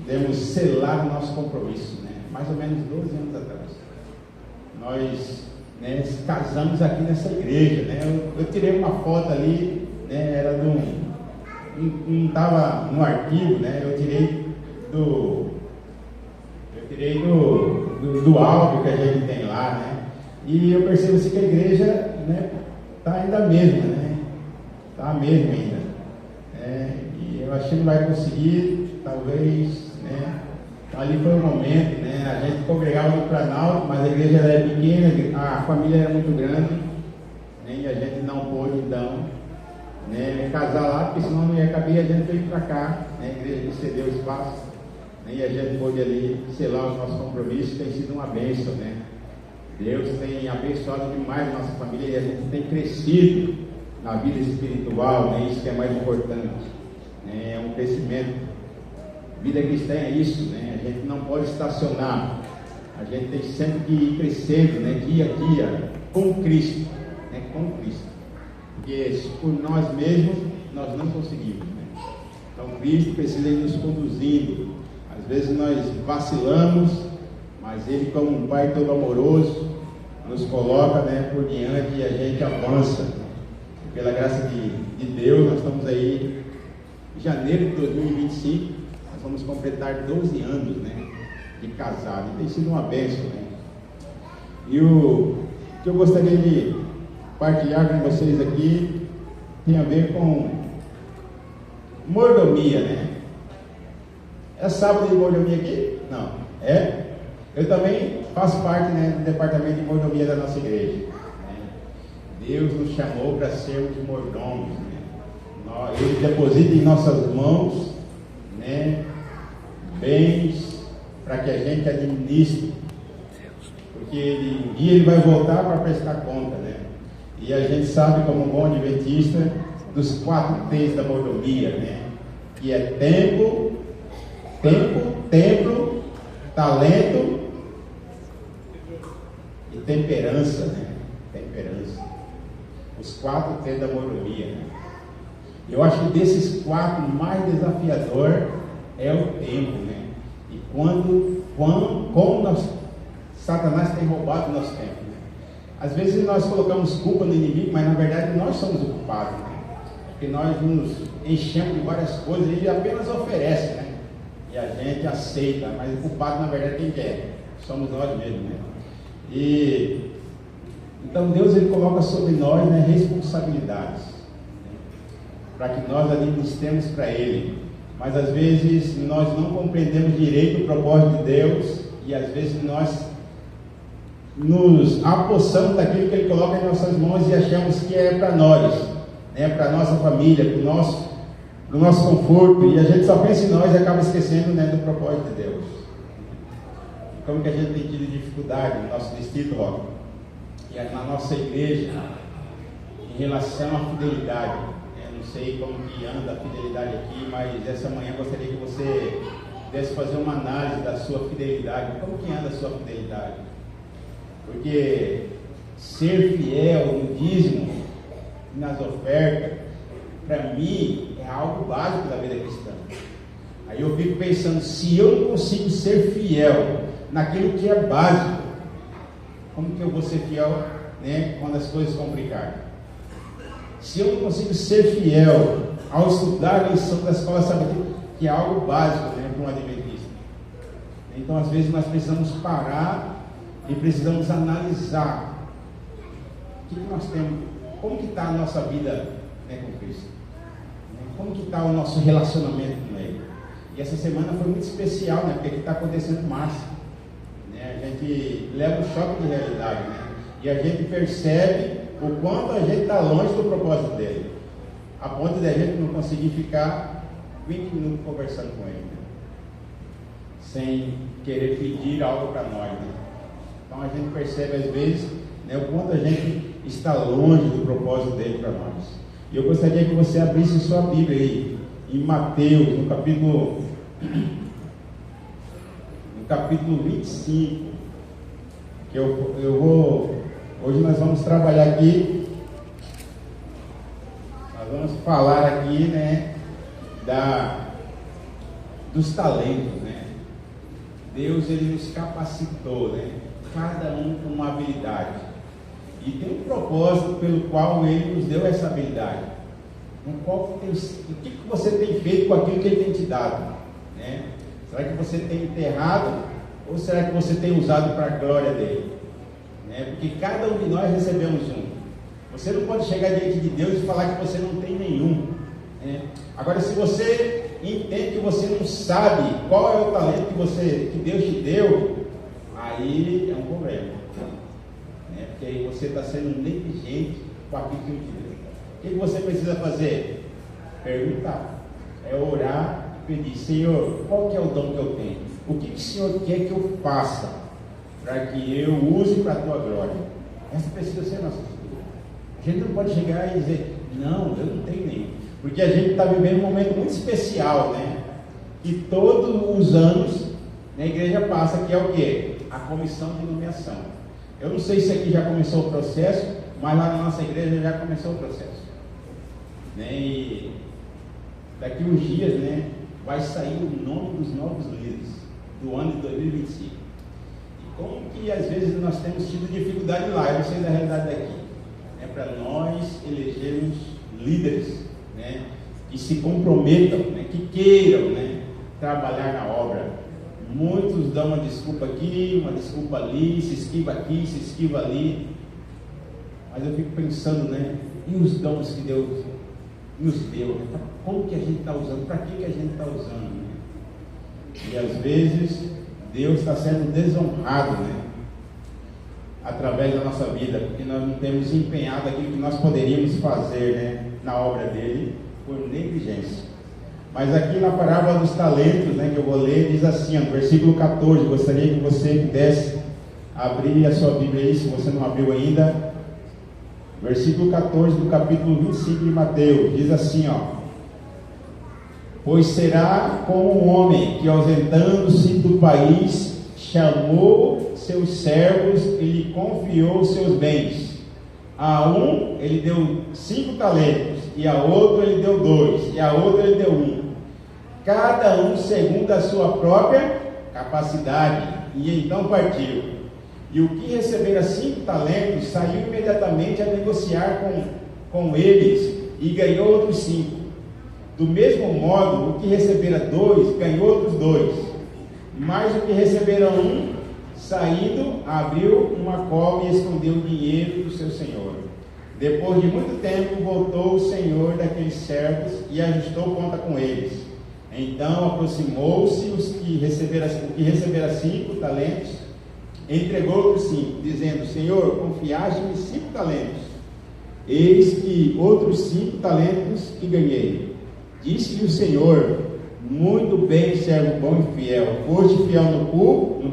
devemos selar o nosso compromisso, né, mais ou menos 12 anos atrás. Nós, né, casamos aqui nessa igreja, né, eu tirei uma foto ali, né, era não estava no arquivo, né, eu tirei do álbum que a gente tem lá, né, e eu percebo assim que a igreja, né, está ainda a mesma, né, está a mesma ainda, e eu acho que não vai conseguir, talvez, né, ali foi o momento, né, a gente congregava no Planalto, mas a igreja era pequena, a família era muito grande, né, e a gente não pôde, então, né, casar lá, porque senão não ia caber, a gente veio para cá, né, a igreja cedeu o espaço, né, e a gente pôde ali selar os nossos compromissos, tem sido uma bênção, né. Deus tem abençoado demais a nossa família e a gente tem crescido na vida espiritual, né, isso que é mais importante, né, é um crescimento. Vida cristã é isso, né, a gente não pode estacionar, a gente tem sempre que ir crescendo, né, dia a dia, com Cristo, né, com Cristo. Porque por nós mesmos nós não conseguimos, né? Então Cristo precisa ir nos conduzindo. Às vezes nós vacilamos, mas Ele, como um Pai todo amoroso, nos coloca, né, por diante e a gente avança. E pela graça de Deus, nós estamos aí em janeiro de 2025, nós vamos completar 12 anos, né, de casado. E tem sido uma bênção, né? E o que eu gostaria de partilhar com vocês aqui tem a ver com mordomia, né? É sábado de mordomia aqui? Não. É? Eu também faço parte, né, do departamento de mordomia da nossa igreja, né? Deus nos chamou para sermos mordomos, né? Ele deposita em nossas mãos, né, bens para que a gente administre, porque um dia ele vai voltar para prestar conta, né? E a gente sabe, como um bom adventista, dos 4 T's da mordomia, né? Que é tempo, talento e temperança, né? Temperança. Os 4 T's da mordomia, né? Eu acho que desses 4, o mais desafiador é o tempo, né? E como Satanás tem roubado o nosso tempo, né? Às vezes nós colocamos culpa no inimigo, mas na verdade nós somos o culpado, né? Porque nós nos enchemos de várias coisas, ele apenas oferece, né? E a gente aceita, mas o culpado na verdade quem quer? Somos nós mesmos, né? E então Deus, ele coloca sobre nós, né, responsabilidades, né, para que nós administremos para Ele. Mas às vezes nós não compreendemos direito o propósito de Deus e às vezes nós nos apossamos daquilo que Ele coloca em nossas mãos e achamos que é para nós, né, para a nossa família, para o nosso conforto, e a gente só pensa em nós e acaba esquecendo, né, do propósito de Deus. E como que a gente tem tido dificuldade no nosso distrito, Rock, e na nossa igreja, em relação à fidelidade. Eu não sei como que anda a fidelidade aqui, mas essa manhã eu gostaria que você pudesse fazer uma análise da sua fidelidade. Como que anda a sua fidelidade? Porque ser fiel no dízimo, nas ofertas, para mim é algo básico da vida cristã. Aí eu fico pensando, se eu não consigo ser fiel naquilo que é básico, como que eu vou ser fiel, né, quando as coisas complicarem? Se eu não consigo ser fiel ao estudar a lição da escola sabatina, que é algo básico, né, para um adventista. Então às vezes nós precisamos parar e precisamos analisar o que nós temos, como que está a nossa vida, né, com Cristo, como que está o nosso relacionamento com Ele. E essa semana foi muito especial, né, porque aqui está acontecendo março, né, a gente leva um choque de realidade, né, e a gente percebe o quanto a gente está longe do propósito dele, a ponto de a gente não conseguir ficar 20 minutos conversando com Ele, né, sem querer pedir algo para nós, né. Então a gente percebe às vezes, né, o quanto a gente está longe do propósito dele para nós. E eu gostaria que você abrisse sua Bíblia aí, em Mateus, no capítulo capítulo 25, que eu vou, hoje nós vamos trabalhar aqui, nós vamos falar aqui, né, dos talentos, né? Deus, ele nos capacitou, né? Cada um com uma habilidade, e tem um propósito pelo qual ele nos deu essa habilidade. O que você tem feito com aquilo que ele tem te dado, né? Será que você tem enterrado, ou será que você tem usado para a glória dele, né? Porque cada um de nós recebemos um. Você não pode chegar diante de Deus e falar que você não tem nenhum, né? Agora, se você entende que você não sabe qual é o talento que Deus te deu, aí é um problema, né? Porque aí você está sendo negligente com aquilo que Deus te deu. O que você precisa fazer? Perguntar, é orar e pedir: Senhor, qual que é o dom que eu tenho? O que o Senhor quer que eu faça para que eu use para a tua glória? Essa precisa ser a nossa atitude. A gente não pode chegar e dizer: não, eu não tenho nenhum, porque a gente está vivendo um momento muito especial, né? Que todos os anos na igreja passa, que é o quê? A comissão de nomeação. Eu não sei se aqui já começou o processo, mas lá na nossa igreja já começou o processo, né? E daqui uns dias, né, vai sair o nome dos novos líderes do ano de 2025. E como que às vezes nós temos tido dificuldade lá, eu não sei da realidade daqui, é para nós elegermos líderes, né, que se comprometam, né, que queiram, né, trabalhar na obra. Muitos dão uma desculpa aqui, uma desculpa ali, se esquiva aqui, se esquiva ali. Mas eu fico pensando, né, e os dons que Deus nos deu, né? Como que a gente está usando, para que a gente está usando, né? E às vezes Deus está sendo desonrado, né, através da nossa vida, porque nós não temos empenhado aquilo que nós poderíamos fazer, né, na obra dele, por negligência. Mas aqui na parábola dos talentos, né, que eu vou ler, diz assim, no versículo 14, gostaria que você pudesse abrir a sua Bíblia aí, se você não abriu ainda. Versículo 14 do capítulo 25 de Mateus, diz assim, ó: pois será como um homem que, ausentando-se do país, chamou seus servos e lhe confiou seus bens. A um ele deu 5 talentos, e a outro ele deu 2, e a outro ele deu 1, cada um segundo a sua própria capacidade, e então partiu. E o que recebera 5 talentos saiu imediatamente a negociar com eles e ganhou outros 5. Do mesmo modo, o que recebera 2 ganhou outros 2. Mas o que recebera 1, saindo, abriu uma cova e escondeu o dinheiro do seu senhor. Depois de muito tempo, voltou o senhor daqueles servos e ajustou conta com eles. Então aproximou-se o que recebera 5 talentos, entregou outros 5, dizendo: Senhor, confiaste-me 5 talentos, eis que outros 5 talentos que ganhei. Disse-lhe o Senhor: muito bem, servo bom e fiel, foste fiel no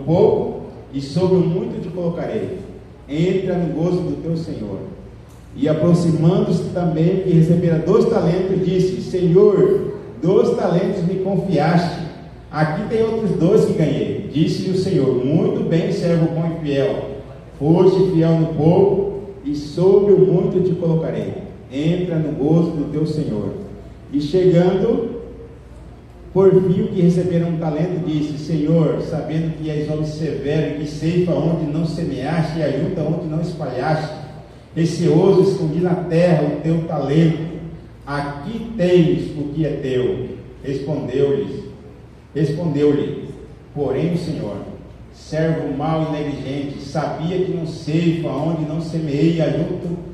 pouco, e sobre o muito te colocarei. Entra no gozo do teu Senhor. E aproximando-se também, que recebera 2 talentos, disse: Senhor, 2 talentos me confiaste, aqui tem outros 2 que ganhei. Disse-lhe o Senhor: muito bem, servo bom e fiel, foste fiel no pouco, e sobre o muito te colocarei. Entra no gozo do teu Senhor. E chegando, por fim, o que receberam 1 talento, disse: Senhor, sabendo que és homem severo, e que ceifa onde não semeaste, e ajunta onde não espalhaste, receoso, escondi na terra o teu talento, aqui tens o que é teu. Respondeu-lhe, porém, o Senhor: servo mau e negligente, sabia que não ceifa aonde não semeei, ajunto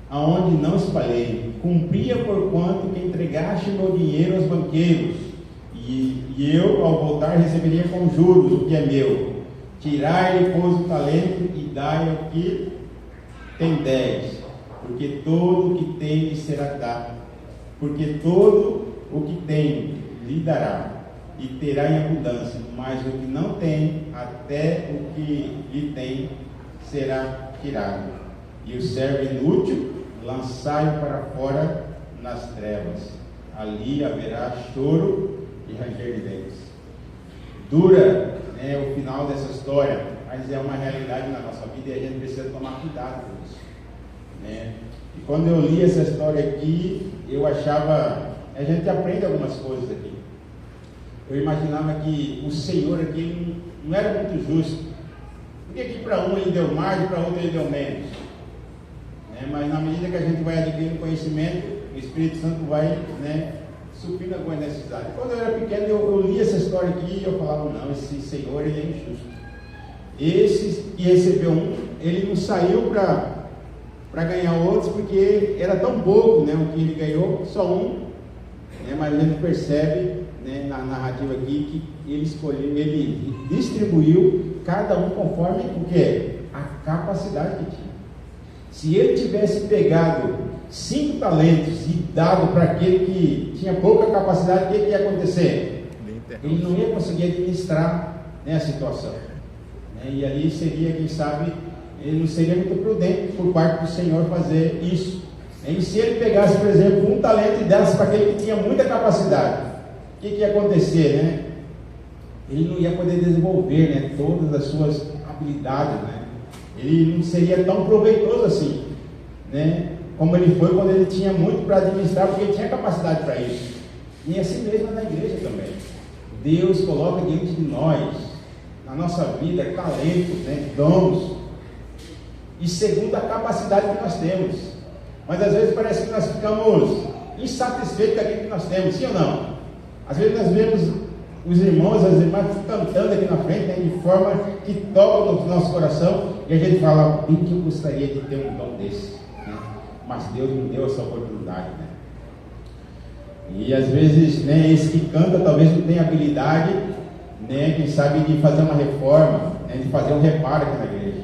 aonde não espalhei. Cumpria por quanto que entregaste o meu dinheiro aos banqueiros, e eu, ao voltar, receberia com juros o que é meu. Tirai-lhe, pois, o talento e dai ao que tem 10, porque todo o que tem lhe será dado, porque todo o que tem lhe dará, e terá em abundância, mas o que não tem, até o que lhe tem, será tirado. E o servo inútil, lançai-o para fora nas trevas, ali haverá choro e ranger de dentes. Dura, né, o final dessa história, mas é uma realidade na nossa vida e a gente precisa tomar cuidado com isso, né? E quando eu li essa história aqui, eu achava, a gente aprende algumas coisas aqui. Eu imaginava que o Senhor aqui não era muito justo, porque aqui para um ele deu mais e para outro ele deu menos, né? Mas na medida que a gente vai adquirindo conhecimento, o Espírito Santo vai, né, suprindo alguma necessidade. Quando eu era pequeno, eu li essa história aqui e eu falava, não, esse Senhor ele é injusto. Esse que recebeu um, ele não saiu para ganhar outros, porque era tão pouco, né, o que ele ganhou, só um, né, mas a gente percebe, né, na narrativa aqui que ele escolheu, ele distribuiu cada um conforme o que? A capacidade que tinha. Se ele tivesse pegado 5 talentos e dado para aquele que tinha pouca capacidade, o que ia acontecer? Ele não ia conseguir administrar, né, a situação, né? E ali seria, quem sabe, ele não seria muito prudente por parte do Senhor fazer isso. E se ele pegasse, por exemplo, 1 talento e desse para aquele que tinha muita capacidade, o que ia acontecer, né? Ele não ia poder desenvolver, né, todas as suas habilidades, né? Ele não seria tão proveitoso assim, né, como ele foi quando ele tinha muito para administrar, porque ele tinha capacidade para isso. E assim mesmo é na igreja também. Deus coloca diante de nós, na nossa vida, talentos, né, dons, e segundo a capacidade que nós temos. Mas às vezes parece que nós ficamos insatisfeitos com aquilo que nós temos, sim ou não? Às vezes nós vemos os irmãos, as irmãs cantando aqui na frente, né, de forma que toca no nosso coração, e a gente fala, bem que eu gostaria de ter um dom desse, né? Mas Deus não deu essa oportunidade, né? E às vezes, né, esse que canta talvez não tenha habilidade, né, quem sabe, de fazer uma reforma, né, de fazer um reparo aqui na igreja.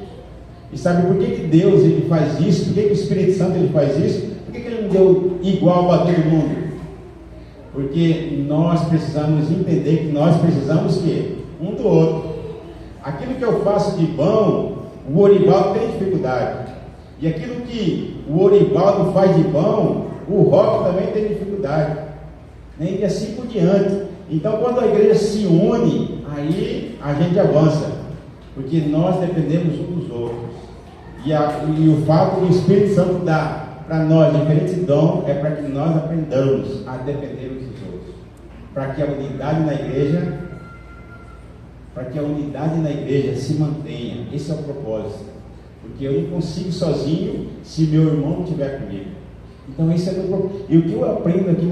E sabe por que Deus ele faz isso? Por que o Espírito Santo ele faz isso? Por que ele não deu igual para todo mundo? Porque nós precisamos entender que nós precisamos que um do outro. Aquilo que eu faço de bom, o Orivaldo tem dificuldade. E aquilo que o Orivaldo faz de bom, o Roque também tem dificuldade. E assim por diante. Então, quando a igreja se une, aí a gente avança. Porque nós dependemos uns dos outros. E o fato do Espírito Santo dar para nós diferentes dons é para que nós aprendamos a depender uns dos outros. Para que a unidade na igreja se mantenha. Esse é o propósito. Porque eu não consigo sozinho se meu irmão não estiver comigo. Então esse é o meu propósito. E o que eu aprendo aqui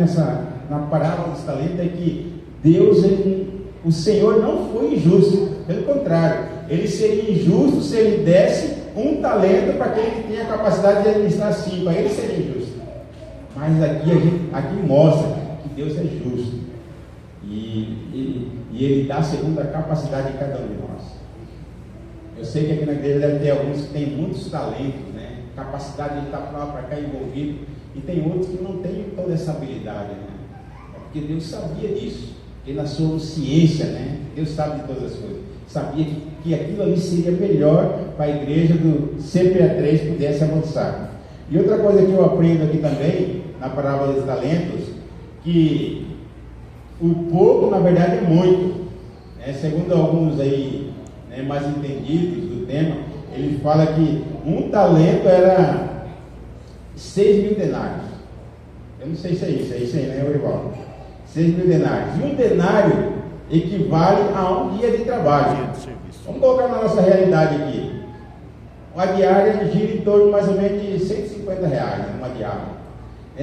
na parábola dos talentos é que Deus, o Senhor não foi injusto. Pelo contrário, ele seria injusto se ele desse 1 talento para aquele que tem a capacidade de administrar 5. Aí ele seria injusto. Mas aqui mostra que Deus é justo. E ele dá segundo a capacidade de cada um de nós. Eu sei que aqui na igreja deve ter alguns que têm muitos talentos, né? Capacidade de estar para lá, para cá envolvido. E tem outros que não têm toda essa habilidade, né? É porque Deus sabia disso. Ele, na sua ciência, né? Deus sabe de todas as coisas. Sabia que aquilo ali seria melhor para a igreja do CPA3 pudesse avançar. E outra coisa que eu aprendo aqui também, na parábola dos talentos, que o pouco, na verdade, é muito. Né? Segundo alguns aí, né, mais entendidos do tema, ele fala que 1 talento era 6.000 denários. Eu não sei se é isso aí, né, Orivaldo? 6.000 denários. E 1 denário equivale a 1 dia de trabalho. Vamos colocar na nossa realidade aqui. Uma diária gira em torno mais ou menos de R$150, uma diária.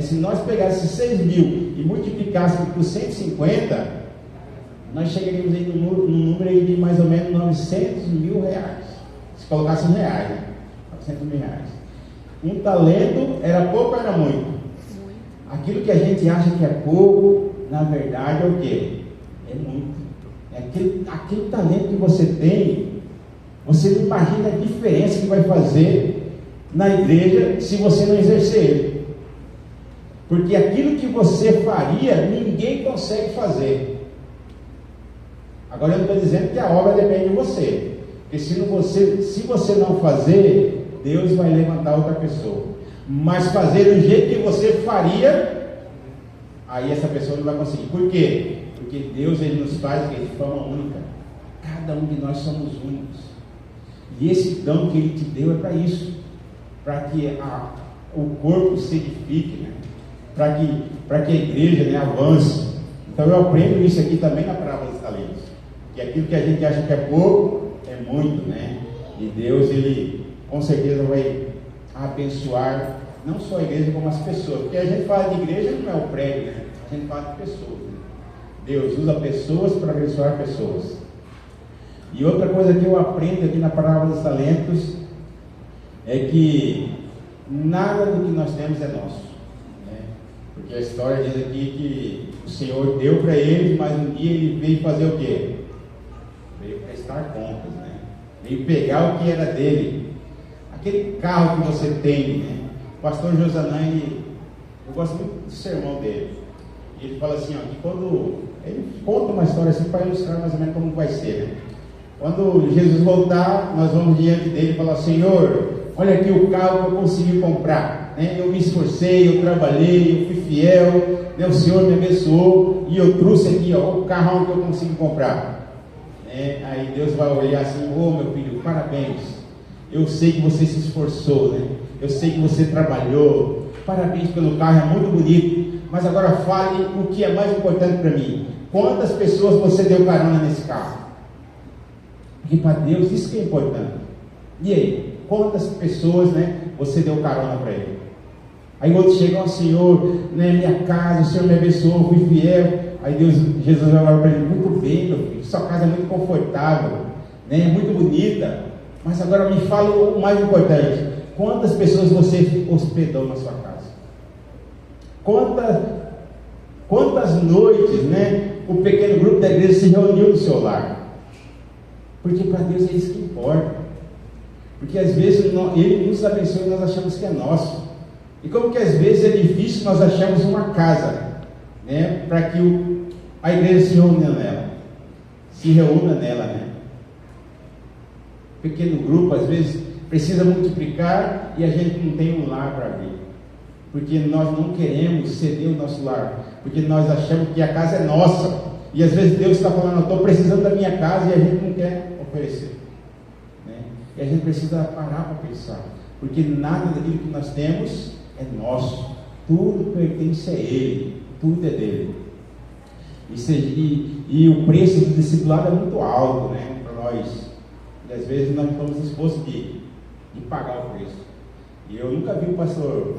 Se nós pegássemos 6.000 e multiplicássemos por 150, nós chegaríamos aí num número aí de mais ou menos R$900 mil. Se colocasse em reais, né? R$900 mil. 1 talento era pouco ou era muito? Aquilo que a gente acha que é pouco, na verdade é o quê? É muito. É aquele talento que você tem, você não imagina a diferença que vai fazer na igreja se você não exercer ele. Porque aquilo que você faria, ninguém consegue fazer. Agora eu não estou dizendo que a obra depende de você. Porque se você não fazer, Deus vai levantar outra pessoa. Mas fazer do jeito que você faria, aí essa pessoa não vai conseguir. Por quê? Porque Deus ele nos faz de forma única. Cada um de nós somos únicos. E esse dom que Ele te deu é para isso, para que o corpo se edifique, né? Para que a igreja, né, avance. Então eu aprendo isso aqui também na parábola dos talentos, que aquilo que a gente acha que é pouco, é muito, né? E Deus, Ele com certeza vai abençoar não só a igreja, como as pessoas, porque a gente fala de igreja, não é o prédio, né? A gente fala de pessoas, né? Deus usa pessoas para abençoar pessoas. E outra coisa que eu aprendo aqui na parábola dos talentos é que nada do que nós temos é nosso, né? Porque a história diz aqui que o Senhor deu para eles, mas um dia Ele veio fazer o quê? Veio prestar contas, né? Veio pegar o que era dele. Aquele carro que você tem, né? O pastor Josanã, eu gosto muito do sermão dele. E ele fala assim, ó, que quando ele conta uma história assim para ilustrar mais ou menos como vai ser, né? Quando Jesus voltar, nós vamos diante dele e falar: Senhor, olha aqui o carro que eu consegui comprar, né? Eu me esforcei, eu trabalhei, eu fui fiel, né? O Senhor me abençoou e eu trouxe aqui, ó, o carro que eu consegui comprar, né? Aí Deus vai olhar assim: ô meu filho, parabéns, eu sei que você se esforçou, né? Eu sei que você trabalhou, parabéns pelo carro, é muito bonito, mas agora fale o que é mais importante para mim: quantas pessoas você deu carona nesse carro? Porque para Deus isso que é importante. E aí, quantas pessoas, né, você deu carona para Ele? Aí outros chegam: Senhor, né, minha casa, o Senhor me abençoou, fui fiel. Aí Jesus vai falar para ele: muito bem, meu filho, sua casa é muito confortável, né, é muito bonita, mas agora me fala o mais importante: quantas pessoas você hospedou na sua casa? Quantas noites, né, o pequeno grupo da igreja se reuniu no seu lar? Porque para Deus é isso que importa. Porque às vezes Ele nos abençoa e nós achamos que é nosso. E como que às vezes é difícil nós achamos uma casa, né, para que a igreja se reúna nela, né? Pequeno grupo às vezes precisa multiplicar e a gente não tem um lar para vir. Porque nós não queremos ceder o nosso lar, porque nós achamos que a casa é nossa. E às vezes Deus está falando: eu estou precisando da minha casa, e a gente não quer oferecer, né? E a gente precisa parar para pensar, porque nada daquilo que nós temos é nosso, tudo pertence a Ele, tudo é dele. E o preço do discipulado é muito alto, né, para nós, e às vezes nós estamos dispostos de pagar o preço. E eu nunca vi o pastor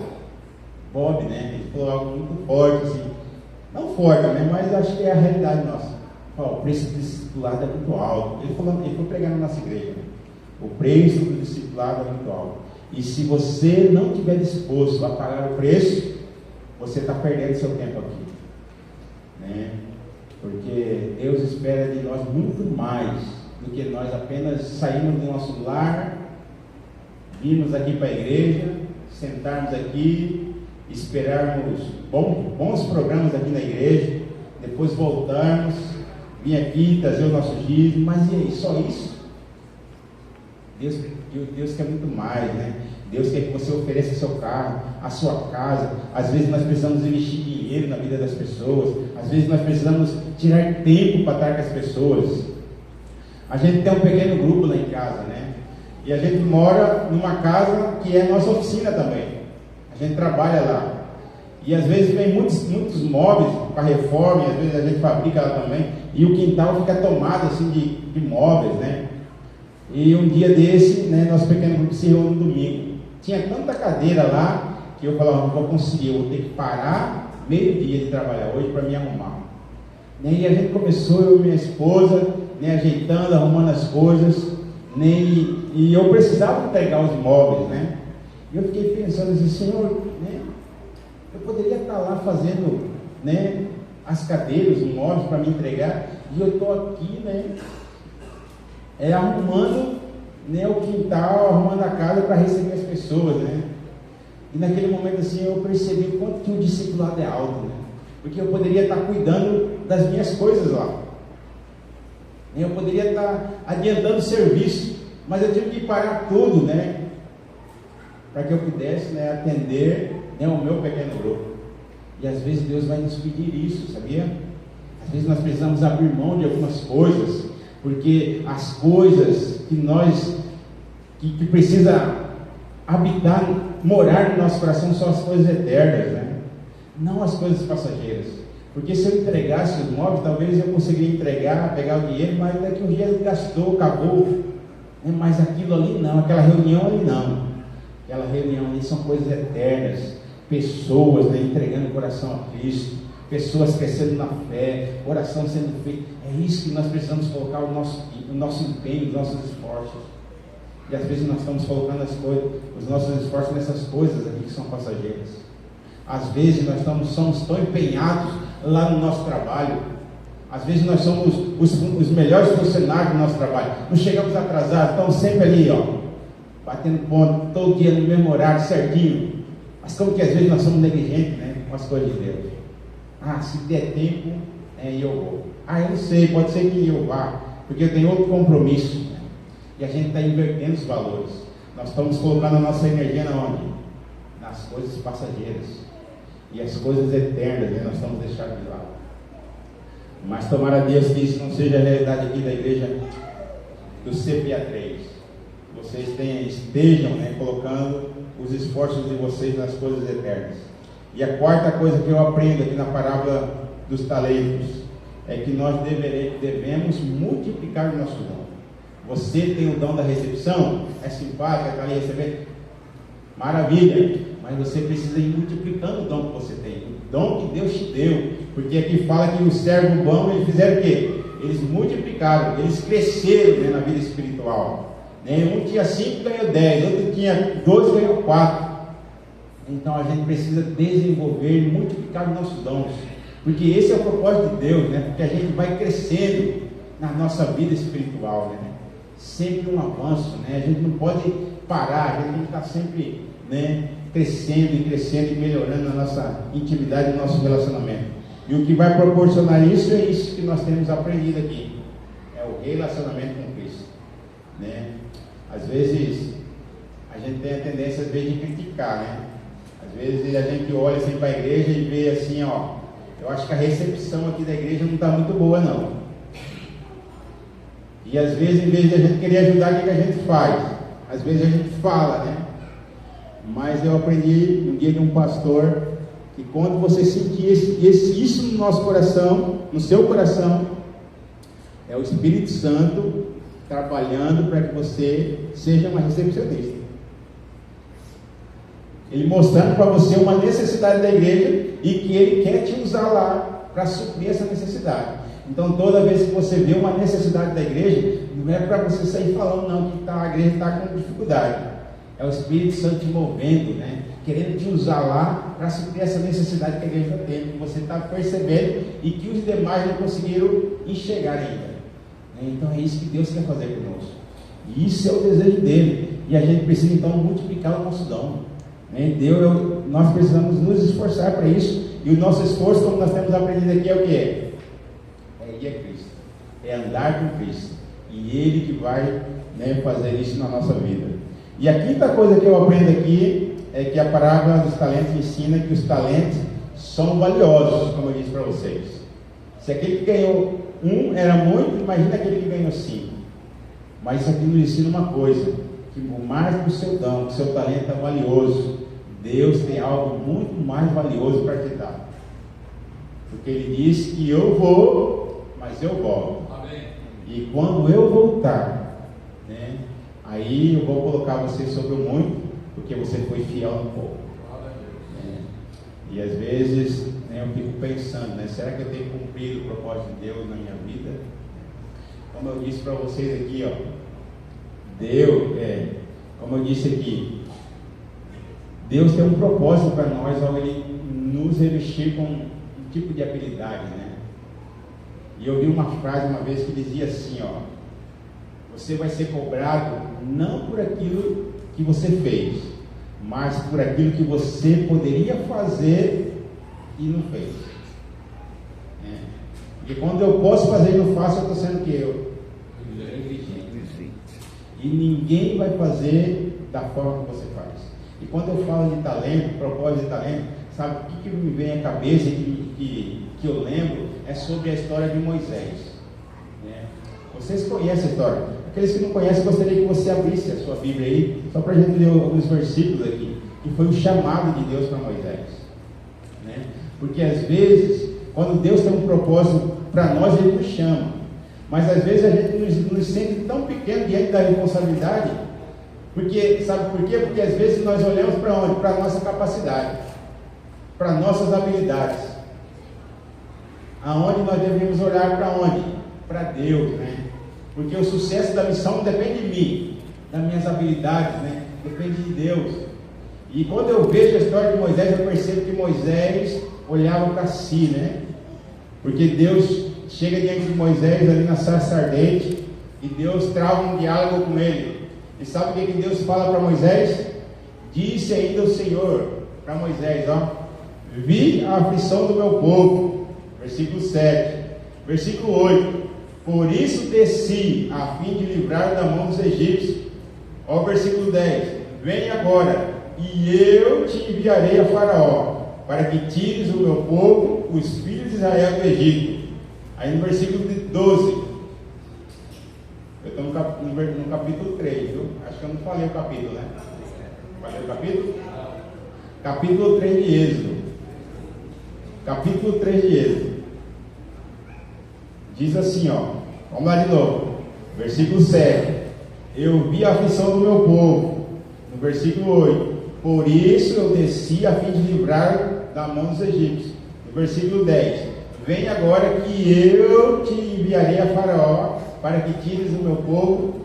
Bob, né, ele falou algo muito forte assim, não forte, né, mas acho que é a realidade nossa. O preço do discipulado é muito alto. Ele foi pregar na nossa igreja, né? O preço do discipulado é muito alto. E se você não estiver disposto a pagar o preço, você está perdendo seu tempo aqui, né? Porque Deus espera de nós muito mais do que nós apenas sairmos do nosso lar, virmos aqui para a igreja, sentarmos aqui, esperarmos bons programas aqui na igreja, depois voltarmos, vir aqui trazer o nosso dízimo. Mas e aí, só isso? Deus quer muito mais, né? Deus quer que você ofereça o seu carro, a sua casa. Às vezes nós precisamos investir dinheiro na vida das pessoas, às vezes nós precisamos tirar tempo para estar com as pessoas. A gente tem um pequeno grupo lá em casa, né? E a gente mora numa casa que é nossa oficina também. A gente trabalha lá. E às vezes vem muitos móveis para reforma, e às vezes a gente fabrica lá também. E o quintal fica tomado assim de móveis, né? E um dia desse, né, nosso pequeno grupo se reuniu no domingo. Tinha tanta cadeira lá que eu falava: não vou conseguir, eu vou ter que parar meio-dia de trabalhar hoje para me arrumar. E a gente começou, eu e minha esposa, né, ajeitando, arrumando as coisas, né, e eu precisava entregar os móveis, né? E eu fiquei pensando assim: Senhor, né, eu poderia estar lá fazendo, né, as cadeiras, os móveis para me entregar, e eu estou aqui, né, arrumando, né, o quintal, arrumando a casa para receber as pessoas, né? E naquele momento assim eu percebi o quanto que o discipulado é alto, né? Porque eu poderia estar cuidando das minhas coisas lá, eu poderia estar adiantando o serviço, mas eu tive que parar tudo, né, para que eu pudesse, né, atender, né, o meu pequeno grupo. E às vezes Deus vai nos pedir isso, sabia? Às vezes nós precisamos abrir mão de algumas coisas, Porque as coisas que nós, que precisa habitar, morar no nosso coração são as coisas eternas, né? Não as coisas passageiras. Porque se eu entregasse os móveis, talvez eu conseguiria entregar, pegar o dinheiro, mas daqui um dia ele gastou, acabou. Mas aquilo ali não, aquela reunião ali não. Aquela reunião ali são coisas eternas. Pessoas, né, entregando o coração a Cristo, pessoas crescendo na fé, oração sendo feita. É isso que nós precisamos colocar o nosso empenho, os nossos esforços. E às vezes nós estamos colocando os nossos esforços nessas coisas aqui que são passageiras. Às vezes nós somos tão empenhados lá no nosso trabalho. Às vezes nós somos os melhores funcionários do nosso trabalho. Não chegamos atrasados, estamos sempre ali, batendo ponto, todo dia no mesmo horário, certinho. Mas como que às vezes nós somos negligentes, né, com as coisas de Deus. Se der tempo, eu vou. Eu não sei, pode ser que eu vá, porque eu tenho outro compromisso. Né? E a gente está invertendo os valores. Nós estamos colocando a nossa energia onde? Nas coisas passageiras. E as coisas eternas, né, nós estamos deixando de lado. Mas tomara a Deus que isso não seja a realidade aqui da igreja do CPA3. Vocês estejam, né, colocando os esforços de vocês nas coisas eternas. E a quarta coisa que eu aprendo aqui na parábola dos talentos é que nós devemos multiplicar o nosso dom. Você tem o dom da recepção, é simpático, está ali recebendo, maravilha, mas você precisa ir multiplicando o dom que você tem, o dom que Deus te deu, porque aqui fala que o servo bom, eles fizeram o quê? Eles multiplicaram, eles cresceram, né, na vida espiritual. Um tinha 5, ganhou 10, outro tinha 2, ganhou 4. Então a gente precisa desenvolver e multiplicar os nossos dons, porque esse é o propósito de Deus, né? Porque a gente vai crescendo na nossa vida espiritual, né? Sempre um avanço, né? A gente não pode parar, a gente tem que estar sempre, né, crescendo e melhorando a nossa intimidade e o nosso relacionamento. E o que vai proporcionar isso é isso que nós temos aprendido aqui, é o relacionamento com Cristo, né? Às vezes a gente tem a tendência às vezes de criticar, né? Às vezes a gente olha assim para a igreja e vê assim, eu acho que a recepção aqui da igreja não está muito boa não. E às vezes, em vez de a gente querer ajudar, o que a gente faz? Às vezes a gente fala, né? Mas eu aprendi um dia de um pastor que quando você sentir isso no nosso coração, no seu coração, é o Espírito Santo trabalhando para que você seja uma recepcionista. Ele mostrando para você uma necessidade da igreja e que Ele quer te usar lá para suprir essa necessidade. Então toda vez que você vê uma necessidade da igreja, não é para você sair falando não, que a igreja está com dificuldade. É o Espírito Santo te movendo, né? Querendo te usar lá para suprir essa necessidade que a igreja tem, que você está percebendo e que os demais não conseguiram enxergar ainda. Então é isso que Deus quer fazer conosco. E isso é o desejo dele. E a gente precisa então multiplicar o nosso dom. Nós precisamos nos esforçar para isso. E o nosso esforço, como nós temos aprendido aqui, é o que é? É ir a Cristo. É andar com Cristo. E Ele que vai, né, fazer isso na nossa vida. E a quinta coisa que eu aprendo aqui é que a parábola dos talentos ensina que os talentos são valiosos, como eu disse para vocês. Se aquele que ganhou 1 era muito, imagina aquele que ganhou 5. Mas isso aqui nos ensina uma coisa, que por mais que o seu dom, que o seu talento é valioso, Deus tem algo muito mais valioso para te dar. Porque Ele diz que eu vou, mas eu volto. Amém. E quando eu voltar, né, aí eu vou colocar você sobre o muito, porque você foi fiel no pouco. E às vezes, né, eu fico pensando, né, será que eu tenho cumprido o propósito de Deus na minha vida? Como eu disse para vocês aqui, como eu disse aqui, Deus tem um propósito para nós ao Ele nos revestir com um tipo de habilidade, né? E eu vi uma frase uma vez que dizia assim, você vai ser cobrado não por aquilo que você fez, mas por aquilo que você poderia fazer e não fez. Porque quando eu posso fazer e não faço, eu estou sendo o que? Negligente. E ninguém vai fazer da forma que você faz. E quando eu falo de talento, propósito de talento, sabe o que me vem à cabeça que eu lembro? É sobre a história de Moisés. Vocês conhecem a história. Aqueles que não conhecem, eu gostaria que você abrisse a sua Bíblia aí, só para a gente ler alguns versículos aqui, que foi o chamado de Deus para Moisés, né? Porque às vezes, quando Deus tem um propósito para nós, Ele nos chama, mas às vezes a gente nos sente tão pequeno diante da responsabilidade, porque, sabe por quê? Porque às vezes nós olhamos para onde? Para a nossa capacidade, para nossas habilidades. Aonde nós devemos olhar para onde? Para Deus, né? Porque o sucesso da missão não depende de mim, das minhas habilidades, né? Depende de Deus. E quando eu vejo a história de Moisés, eu percebo que Moisés olhava para si, né? Porque Deus chega diante de Moisés ali na sarça ardente e Deus trava um diálogo com ele. E sabe o que Deus fala para Moisés? Disse ainda o Senhor para Moisés, ó: vi a aflição do meu povo, versículo 7, versículo 8, por isso desci a fim de livrar da mão dos egípcios. Ó, versículo 10, vem agora e eu te enviarei a Faraó, para que tires o meu povo, os filhos de Israel do Egito. Aí no versículo 12, eu estou no capítulo 3, viu? Acho que eu não falei o capítulo, né? Falei o capítulo? Capítulo 3 de Êxodo. Capítulo 3 de Êxodo. Diz assim, ó. Vamos lá de novo. Versículo 7. Eu vi a aflição do meu povo. No versículo 8. Por isso eu desci a fim de livrar da mão dos egípcios. No versículo 10. Vem agora que eu te enviarei a Faraó, para que tires o meu povo,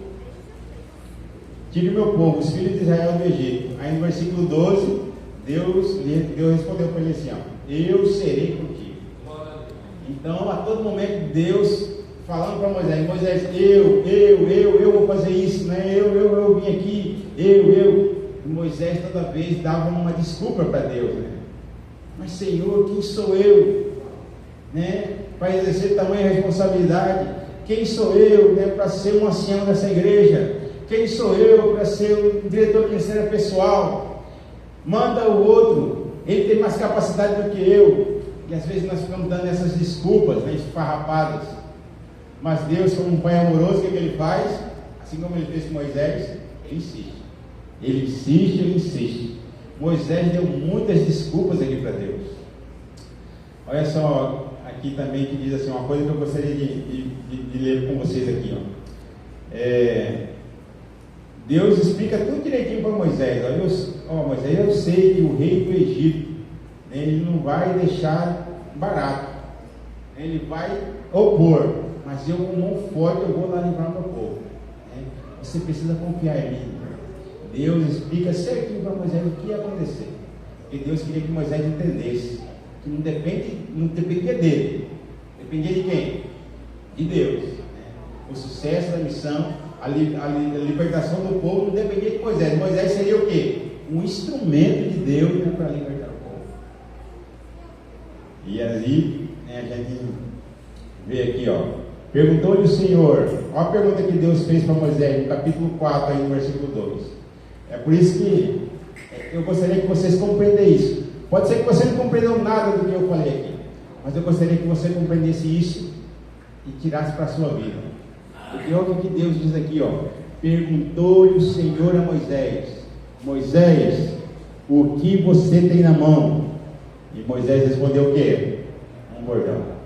tire o meu povo, os filhos de Israel do Egito. Aí no versículo 12, Deus respondeu para ele assim, ó: eu serei contigo. Então, a todo momento, Deus falando para Moisés: Moisés, eu vou fazer isso, né? Eu vim aqui, eu. E Moisés toda vez dava uma desculpa para Deus, né? Mas Senhor, quem sou eu, né, para exercer tamanha responsabilidade? Quem sou eu, né, para ser um ancião dessa igreja? Quem sou eu para ser um diretor de ministério pessoal? Manda o outro, ele tem mais capacidade do que eu. E às vezes nós ficamos dando essas desculpas, né, esfarrapadas. Mas Deus, como um pai amoroso, o que ele faz? Assim como ele fez com Moisés, ele insiste. Ele insiste. Moisés deu muitas desculpas aqui para Deus. Olha só aqui também que diz assim, uma coisa que eu gostaria de ler com vocês aqui, ó. Deus explica tudo direitinho para Moisés. Moisés, eu sei que o rei do Egito, ele não vai deixar barato, ele vai opor, mas eu com mão forte eu vou lá livrar meu povo, né? Você precisa confiar em mim. Deus explica certinho para Moisés o que ia acontecer, porque Deus queria que Moisés entendesse que não dependia dele, dependia de quem? De Deus, né? O sucesso da missão, a libertação do povo não dependia de Moisés. Moisés seria o quê? Um instrumento de Deus, né, para libertar o povo. E ali, né, a gente vê aqui, ó. Perguntou-lhe o Senhor, olha a pergunta que Deus fez para Moisés, no capítulo 4, aí no versículo 2. É por isso que eu gostaria que vocês compreendam isso. Pode ser que você não compreendeu nada do que eu falei aqui, mas eu gostaria que você compreendesse isso e tirasse para a sua vida. Porque olha o que Deus diz aqui, ó. Perguntou-lhe o Senhor a Moisés: Moisés, o que você tem na mão? E Moisés respondeu o quê? Um bordão.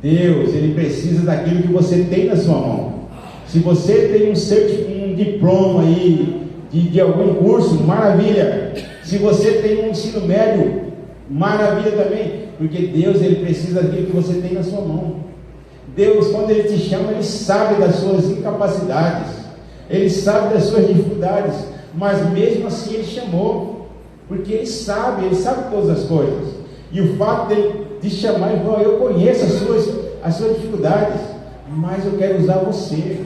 Deus, Ele precisa daquilo que você tem na sua mão. Se você tem um diploma aí de algum curso, maravilha. Se você tem um ensino médio, maravilha também. Porque Deus, Ele precisa daquilo que você tem na sua mão. Deus, quando Ele te chama, Ele sabe das suas incapacidades, Ele sabe das suas dificuldades, mas mesmo assim Ele chamou, porque Ele sabe todas as coisas. E o fato de chamar, Ele falou: eu conheço as suas dificuldades, mas eu quero usar você,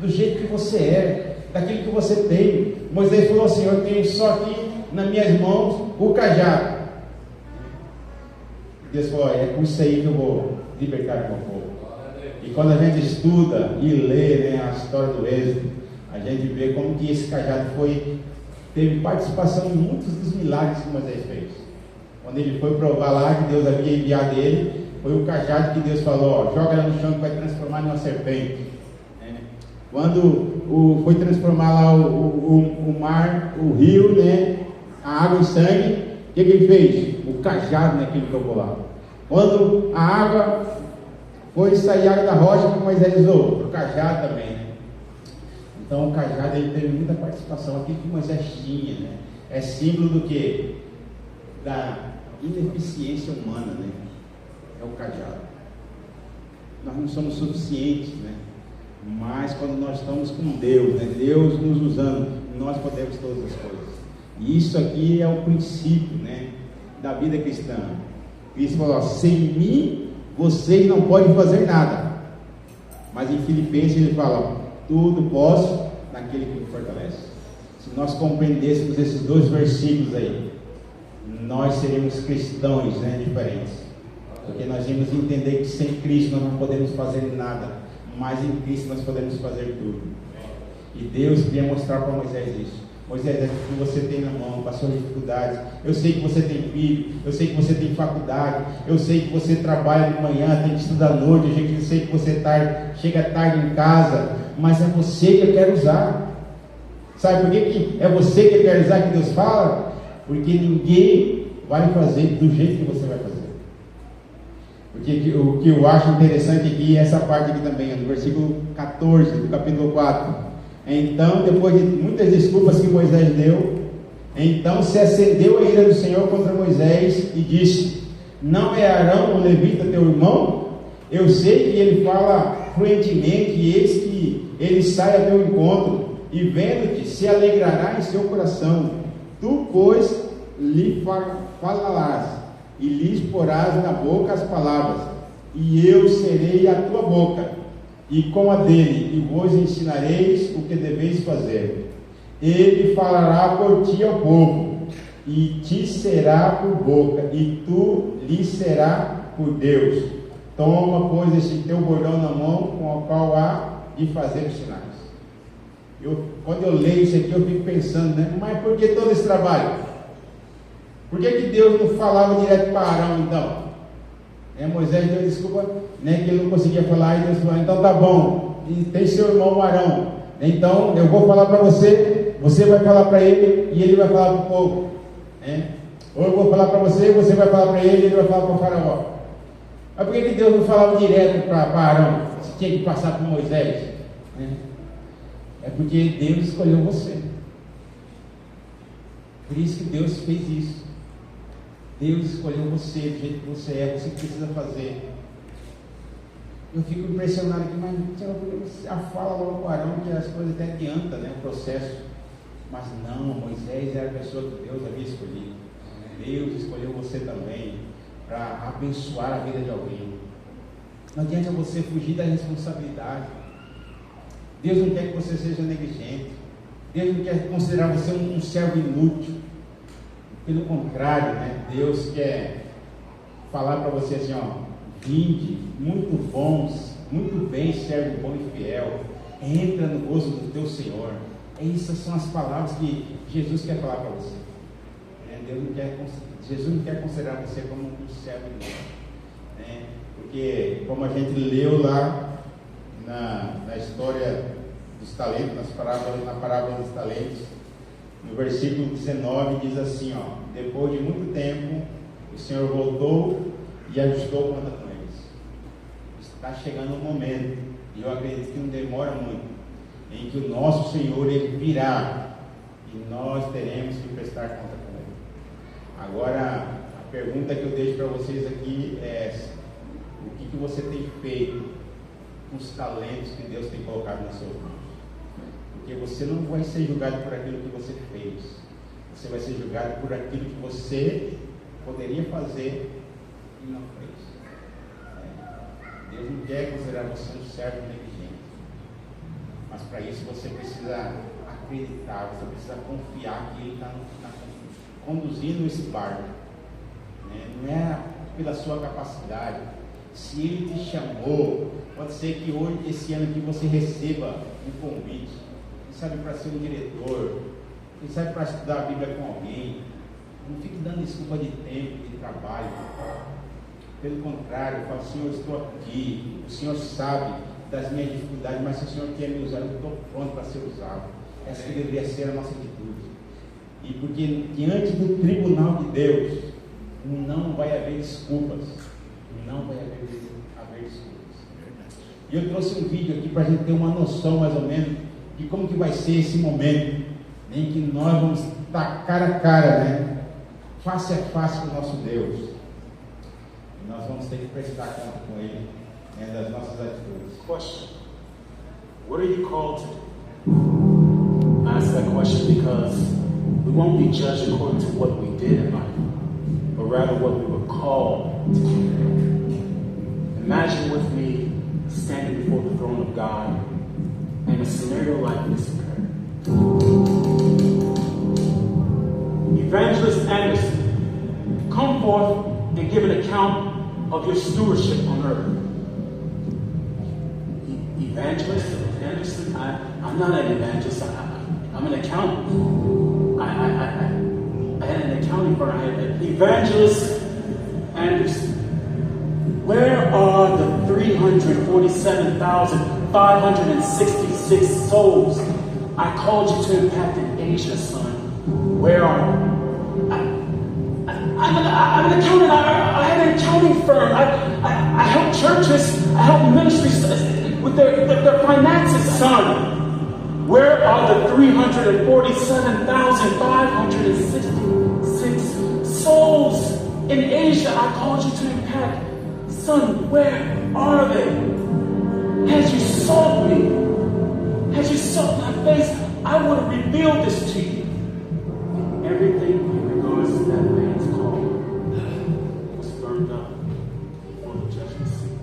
do jeito que você é, daquilo que você tem. Moisés falou assim: eu tenho só aqui nas minhas mãos o cajado. Deus falou: é com isso aí que eu vou libertar o meu povo. E quando a gente estuda e lê, né, a história do Êxodo, a gente vê como que esse cajado teve participação em muitos dos milagres que Moisés fez. Quando ele foi provar lá que Deus havia enviado ele, foi o cajado que Deus falou: ó, joga ela no chão que vai transformar em uma serpente. Quando foi transformar lá o mar, o rio, né, a água em sangue, o que ele fez? O cajado, né, que ele tocou lá. Quando a água foi sair água da rocha, que Moisés usou? O cajado também, né? Então o cajado ele teve muita participação. Aquilo que Moisés tinha, né? É símbolo do quê? Da ineficiência humana, né? É o cajado. Nós não somos suficientes, né? Mas quando nós estamos com Deus, né? Deus nos usando, nós podemos todas as coisas. E isso aqui é o princípio, né, da vida cristã. Cristo falou: sem mim vocês não podem fazer nada. Mas em Filipenses ele fala: tudo posso naquele que me fortalece. Se nós compreendêssemos esses dois versículos aí, nós seríamos cristãos, né, diferentes. Porque nós íamos entender que sem Cristo nós não podemos fazer nada, mas em Cristo nós podemos fazer tudo. E Deus queria mostrar para Moisés isso. Moisés, é o que você tem na mão, passou dificuldades. Eu sei que você tem filho, eu sei que você tem faculdade, eu sei que você trabalha de manhã, tem que estudar à noite, eu sei que você chega tarde em casa, mas é você que eu quero usar. Sabe por que é você que eu quero usar, que Deus fala? Porque ninguém vai fazer do jeito que você vai fazer. Porque o que eu acho interessante aqui é essa parte aqui também, no versículo 14 do capítulo 4. Então, depois de muitas desculpas que Moisés deu, então se acendeu a ira do Senhor contra Moisés e disse: não é Arão o levita teu irmão? Eu sei que ele fala fluentemente, e eis que ele sai a teu encontro, e vendo-te se alegrará em seu coração. Tu, pois, lhe falarás, e lhes porás na boca as palavras, e eu serei a tua boca, e com a dele, e vos ensinareis o que deveis fazer. Ele falará por ti ao povo, e te será por boca, e tu lhe será por Deus. Toma, pois, este teu bordão na mão, com o qual há de fazer os sinais. Quando eu leio isso aqui, eu fico pensando, né? Mas por que todo esse trabalho? Por que Deus não falava direto para Arão, então? Moisés deu desculpa, né, que ele não conseguia falar, e Deus falou: então tá bom, e tem seu irmão Arão, então eu vou falar para você, você vai falar para ele, e ele vai falar para o povo, né? Ou eu vou falar para você, você vai falar para ele, e ele vai falar para o faraó. Mas por que Deus não falava direto para Arão, se tinha que passar por Moisés, né? É porque Deus escolheu você. Por isso que Deus fez isso. Deus escolheu você do jeito que você é, você precisa fazer. Eu fico impressionado aqui, mas já fala logo com Arão que as coisas até adiantam, né, o processo. Mas não, Moisés era a pessoa que Deus havia escolhido. Deus escolheu você também para abençoar a vida de alguém. Não adianta você fugir da responsabilidade. Deus não quer que você seja negligente. Deus não quer considerar você um servo inútil. Pelo contrário, né? Deus quer falar para você assim, ó: vinde, muito bons, muito bem, servo bom e fiel, entra no gozo do teu Senhor. Essas são as palavras que Jesus quer falar para você. Jesus não quer considerar você como um servo inútil, né? Porque, como a gente leu lá na história dos talentos, na parábola dos talentos, no versículo 19 diz assim, ó: depois de muito tempo o Senhor voltou e ajustou conta com eles. Está chegando um momento, e eu acredito que não demora muito, em que o nosso Senhor ele virá e nós teremos que prestar conta com ele. Agora, a pergunta que eu deixo para vocês aqui é essa: o que você tem feito com os talentos que Deus tem colocado nas suas mãos? Porque você não vai ser julgado por aquilo que você fez, você vai ser julgado por aquilo que você poderia fazer e não fez. Deus não quer considerar você um servo negligente, mas para isso você precisa acreditar, você precisa confiar que Ele está conduzindo esse barco, né? Não é pela sua capacidade. Se Ele te chamou, pode ser que hoje, esse ano aqui, você receba um convite. Quem sabe para ser um diretor, quem sabe para estudar a Bíblia com alguém. Não fique dando desculpa de tempo, de trabalho. Pelo contrário, fala: Senhor, estou aqui. O Senhor sabe das minhas dificuldades, mas se o Senhor quer me usar, eu estou pronto para ser usado. Essa que deveria ser a nossa atitude. E porque diante do tribunal de Deus, não vai haver desculpas. Não vai haver desculpas. E eu trouxe um vídeo aqui para a gente ter uma noção mais ou menos de como que vai ser esse momento em que nós vamos estar cara a cara, né? Face a face com o nosso Deus. E nós vamos ter que prestar conta com Ele, né, das nossas atitudes. Question: what are you called to do? I ask that question because we won't be judged according to what we did in life, but rather what we were called to do. Imagine with me standing before the throne of God and a scenario like this occurred. Evangelist Anderson, come forth and give an account of your stewardship on earth. Evangelist Anderson? I'm not an evangelist. I'm an accountant. I had an accounting firm. I had an Evangelist Anderson. Where are the 347,566 souls I called you to impact in Asia, son? Where are you? I'm an accountant. I had an accounting firm. I help churches. I help ministries with their finances, son. Where are the 347,566 souls in Asia I called you to impact? Son, where are they? Had you sought me, had you sought my face, I would have revealed this to you. Everything in regards to that man's call was burned up before the judgment seat.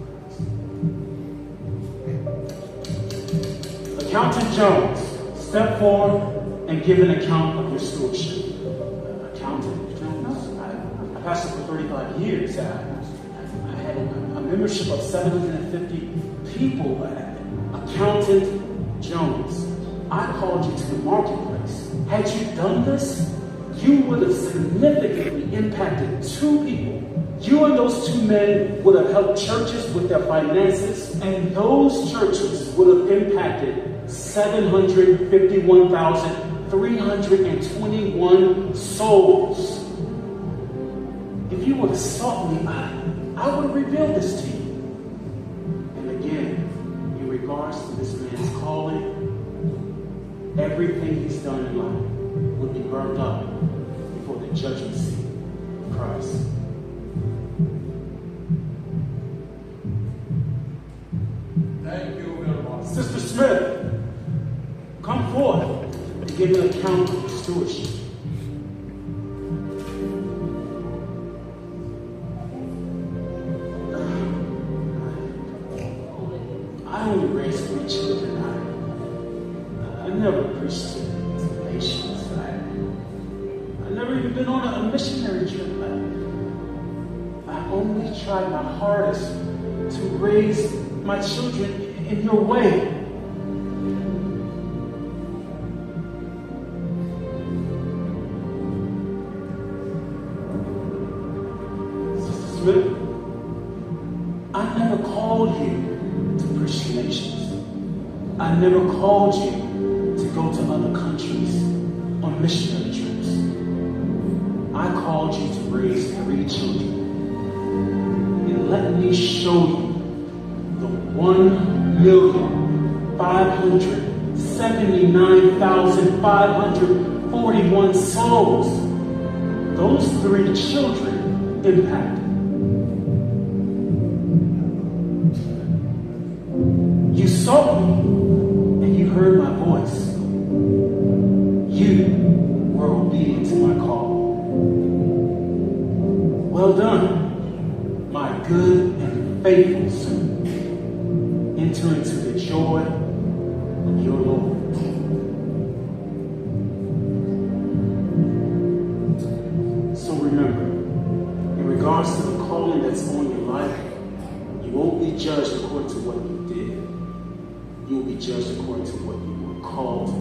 Accountant Jones, step forward and give an account of your stewardship. Accountant Jones, I pastored for 35 years. I had a membership of 750 people. Accountant Jones, I called you to the marketplace. Had you done this, you would have significantly impacted 2 people. You and those 2 men would have helped churches with their finances, and those churches would have impacted 751,321 souls. If you would have sought me, I would have revealed this to you. And again, in regards to this man's calling, everything he's done in life will be burned up before the judgment seat of Christ. Thank you very much. Sister Smith, come forth and give an account of your stewardship. I only raised 3 children. I never preached to the nations. I never even been on a missionary trip. I only tried my hardest to raise my children in your way. Sister Smith, I never called you to preach to nations. I never called you to go to other countries on missionary trips. I called you to raise 3 children. And let me show you the 1,579,541 souls those 3 children impacted. You saw me and you heard my voice. You were obedient to my call. Well done, my good and faithful servant. Enter into the joy of your Lord. So remember, in regards to the calling that's on your life, you won't be judged according to what you did. You will be judged according to what you were called to do.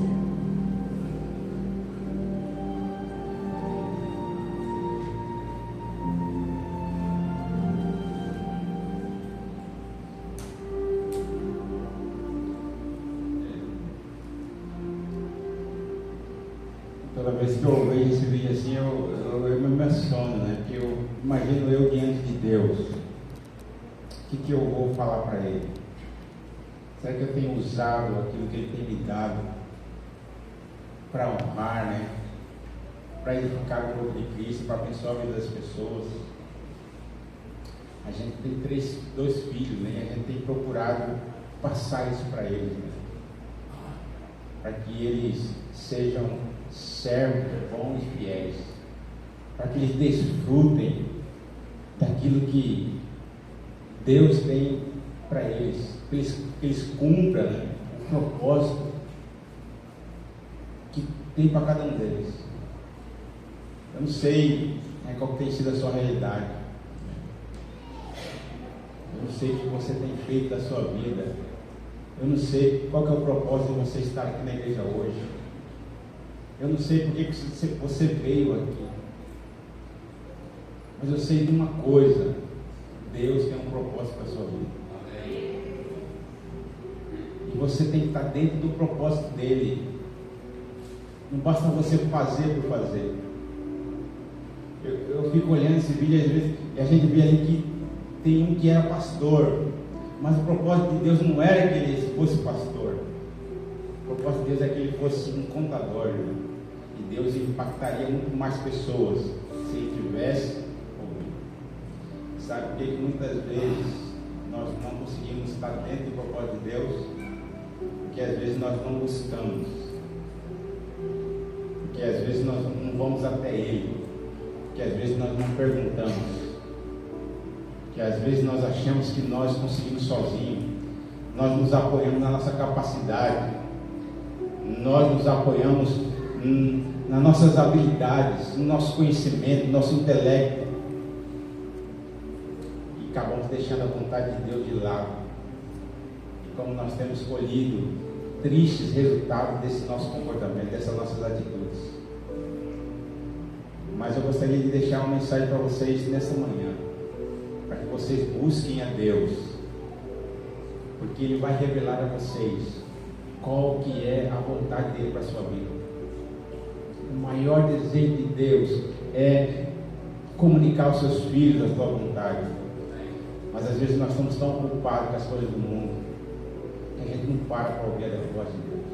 vez que eu vejo esse vídeo assim, eu me emociono, né? Porque eu imagino eu diante de Deus. O que eu vou falar para Ele? Será que eu tenho usado aquilo que Ele tem me dado para honrar, né? Para edificar o corpo de Cristo, para abençoar a vida das pessoas? A gente tem dois filhos, né? E a gente tem procurado passar isso para eles, né? Para que eles sejam servos bons e fiéis, para que eles desfrutem daquilo que Deus tem para eles, que eles cumpram, né, o propósito que tem para cada um deles. Eu não sei, né, qual tem sido a sua realidade, eu não sei o que você tem feito da sua vida, eu não sei qual que é o propósito de você estar aqui na igreja hoje, eu não sei por que você veio aqui, mas eu sei de uma coisa: Deus tem um propósito para a sua vida. E você tem que estar dentro do propósito dele. Não basta você fazer por fazer. Eu fico olhando esse vídeo às vezes e a gente vê ali que tem um que era pastor, mas o propósito de Deus não era que ele fosse pastor. O propósito de Deus é que ele fosse um contador, né? E Deus impactaria muito mais pessoas se ele tivesse ouvido. Sabe por que muitas vezes nós não conseguimos estar dentro do propósito de Deus? Porque às vezes nós não buscamos, porque às vezes nós não vamos até Ele, porque às vezes nós não perguntamos, porque às vezes nós achamos que nós conseguimos sozinhos, nós nos apoiamos na nossa capacidade, nós nos apoiamos nas nossas habilidades, no nosso conhecimento, no nosso intelecto, e acabamos deixando a vontade de Deus de lado. E como nós temos colhido tristes resultados desse nosso comportamento, dessas nossas atitudes. Mas eu gostaria de deixar uma mensagem para vocês nessa manhã, para que vocês busquem a Deus, porque Ele vai revelar a vocês qual que é a vontade dele para a sua vida. O maior desejo de Deus é comunicar aos seus filhos a sua vontade, mas às vezes nós estamos tão ocupados com as coisas do mundo que a gente não para ouvir a voz de Deus.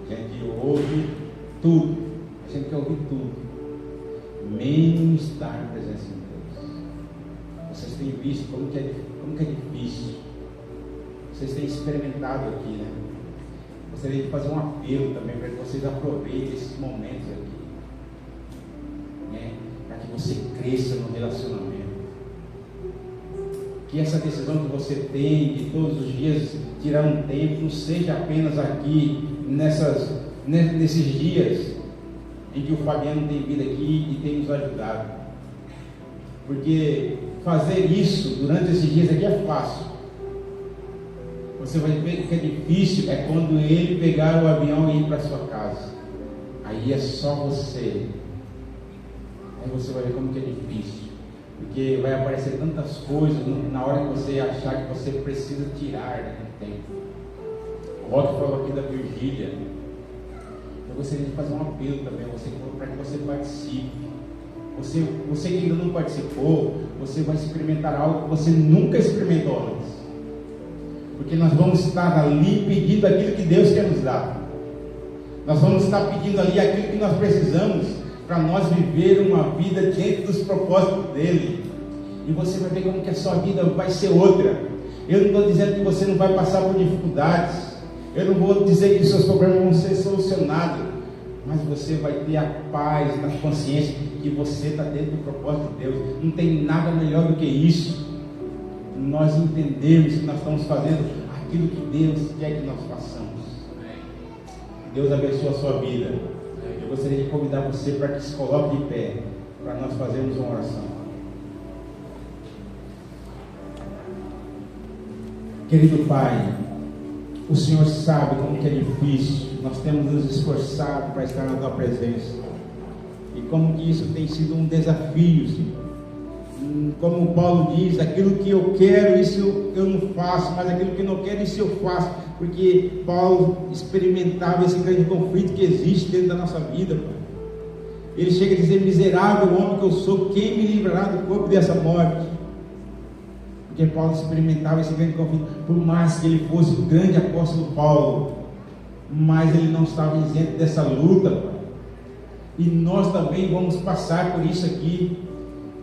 A gente ouve tudo, a gente quer ouvir tudo, menos estar na presença de Deus. Vocês têm visto como que é difícil. Vocês têm experimentado aqui, né? Gostaria de fazer um apelo também para que vocês aproveitem esses momentos aqui, né? Para que você cresça no relacionamento. Que essa decisão que você tem de todos os dias tirar um tempo não seja apenas aqui nesses dias em que o Fabiano tem vindo aqui e tem nos ajudado, porque fazer isso durante esses dias aqui é fácil. Você vai ver que é difícil é quando ele pegar o avião e ir para sua casa. Aí é só você. Aí você vai ver como que é difícil, porque vai aparecer tantas coisas na hora que você achar que você precisa tirar daquele tempo. O Rock falou aqui da Virgília. Eu gostaria de fazer um apelo também para que você participe. Você que ainda não participou, você vai experimentar algo que você nunca experimentou antes, porque nós vamos estar ali pedindo aquilo que Deus quer nos dar. Nós vamos estar pedindo ali aquilo que nós precisamos para nós viver uma vida dentro dos propósitos dele. E você vai ver como que a sua vida vai ser outra. Eu não estou dizendo que você não vai passar por dificuldades, eu não vou dizer que os seus problemas vão ser solucionados, mas você vai ter a paz na consciência que você está dentro do propósito de Deus. Não tem nada melhor do que isso. Nós entendemos que nós estamos fazendo aquilo que Deus quer que nós façamos. Deus abençoe a sua vida. Eu gostaria de convidar você para que se coloque de pé, para nós fazermos uma oração. Querido Pai, o Senhor sabe como que é difícil. Nós temos nos esforçado para estar na Tua presença, e como que isso tem sido um desafio, Senhor. Como Paulo diz, aquilo que eu quero, isso eu não faço, mas aquilo que não quero, isso eu faço. porque Paulo experimentava esse grande conflito que existe dentro da nossa vida, Pai. Ele chega a dizer: miserável homem que eu sou, quem me livrará do corpo dessa morte? Porque Paulo experimentava esse grande conflito. Por mais que ele fosse o grande apóstolo Paulo, mas ele não estava isento dessa luta, Pai. E nós também vamos passar por isso aqui.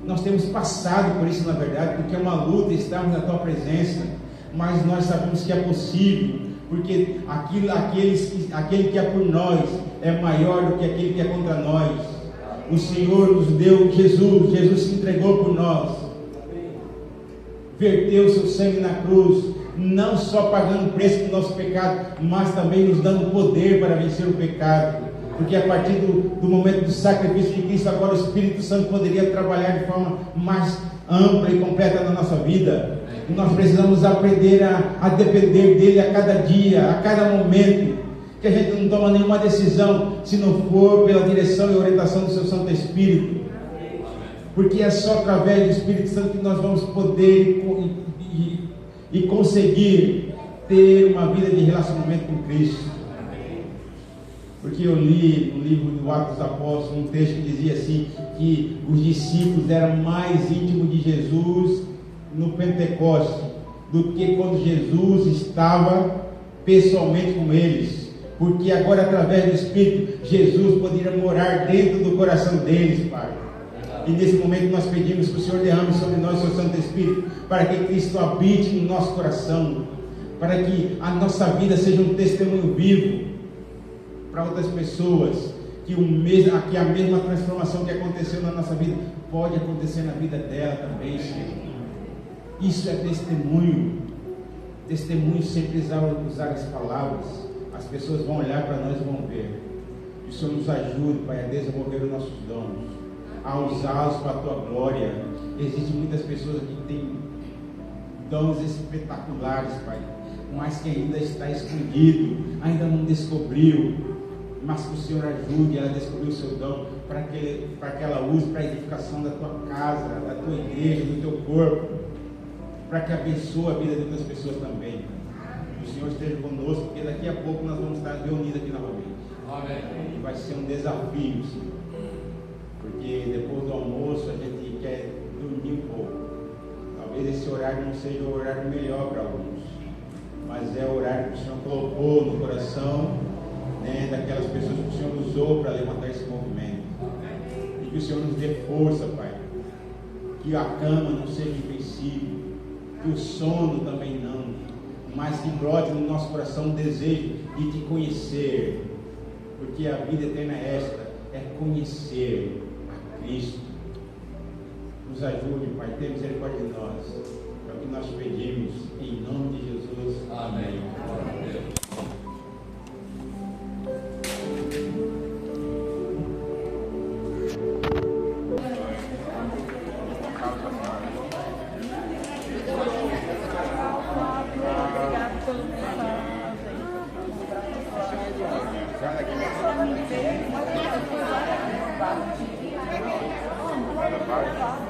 Nós temos passado por isso, na verdade, porque é uma luta estarmos na tua presença, mas nós sabemos que é possível, porque aquele que é por nós é maior do que aquele que é contra nós. O Senhor nos deu Jesus se entregou por nós, verteu o seu sangue na cruz, não só pagando o preço do nosso pecado, mas também nos dando poder para vencer o pecado, porque a partir do momento do sacrifício de Cristo, agora o Espírito Santo poderia trabalhar de forma mais ampla e completa na nossa vida. E nós precisamos aprender a depender dele a cada dia, a cada momento, que a gente não toma nenhuma decisão se não for pela direção e orientação do seu Santo Espírito, porque é só através do Espírito Santo que nós vamos poder e conseguir ter uma vida de relacionamento com Cristo. Porque eu li no livro do Atos dos Apóstolos um texto que dizia assim, que os discípulos eram mais íntimos de Jesus no Pentecoste do que quando Jesus estava pessoalmente com eles, porque agora através do Espírito Jesus poderia morar dentro do coração deles, Pai. E nesse momento nós pedimos que o Senhor derrame sobre nós o seu Santo Espírito, para que Cristo habite no nosso coração, para que a nossa vida seja um testemunho vivo para outras pessoas, que a mesma transformação que aconteceu na nossa vida pode acontecer na vida dela também, Senhor. Isso é testemunho sem precisar usar as palavras. As pessoas vão olhar para nós e vão ver. Que o Senhor nos ajude, Pai, a desenvolver os nossos dons, a usá-los para a Tua glória. Existem muitas pessoas que têm dons espetaculares, Pai, mas que ainda está escondido, ainda não descobriu. Mas que o Senhor ajude ela a descobrir o seu dom, para que ela use para a edificação da tua casa, da tua igreja, do teu corpo, para que abençoe a vida de outras pessoas também. Que o Senhor esteja conosco, porque daqui a pouco nós vamos estar reunidos aqui novamente. Amém. E vai ser um desafio, Senhor, porque depois do almoço a gente quer dormir um pouco. Talvez esse horário não seja o horário melhor para alguns, mas é o horário que o Senhor colocou no coração, daquelas pessoas que o Senhor usou para levantar esse movimento. E que o Senhor nos dê força, Pai, que a cama não seja invencível, que o sono também não, mas que brote no nosso coração o desejo de te conhecer, porque a vida eterna é esta, é conhecer a Cristo. Nos ajude, Pai, tenha misericórdia de nós, é o que nós pedimos em nome de Jesus. Amém. Vai.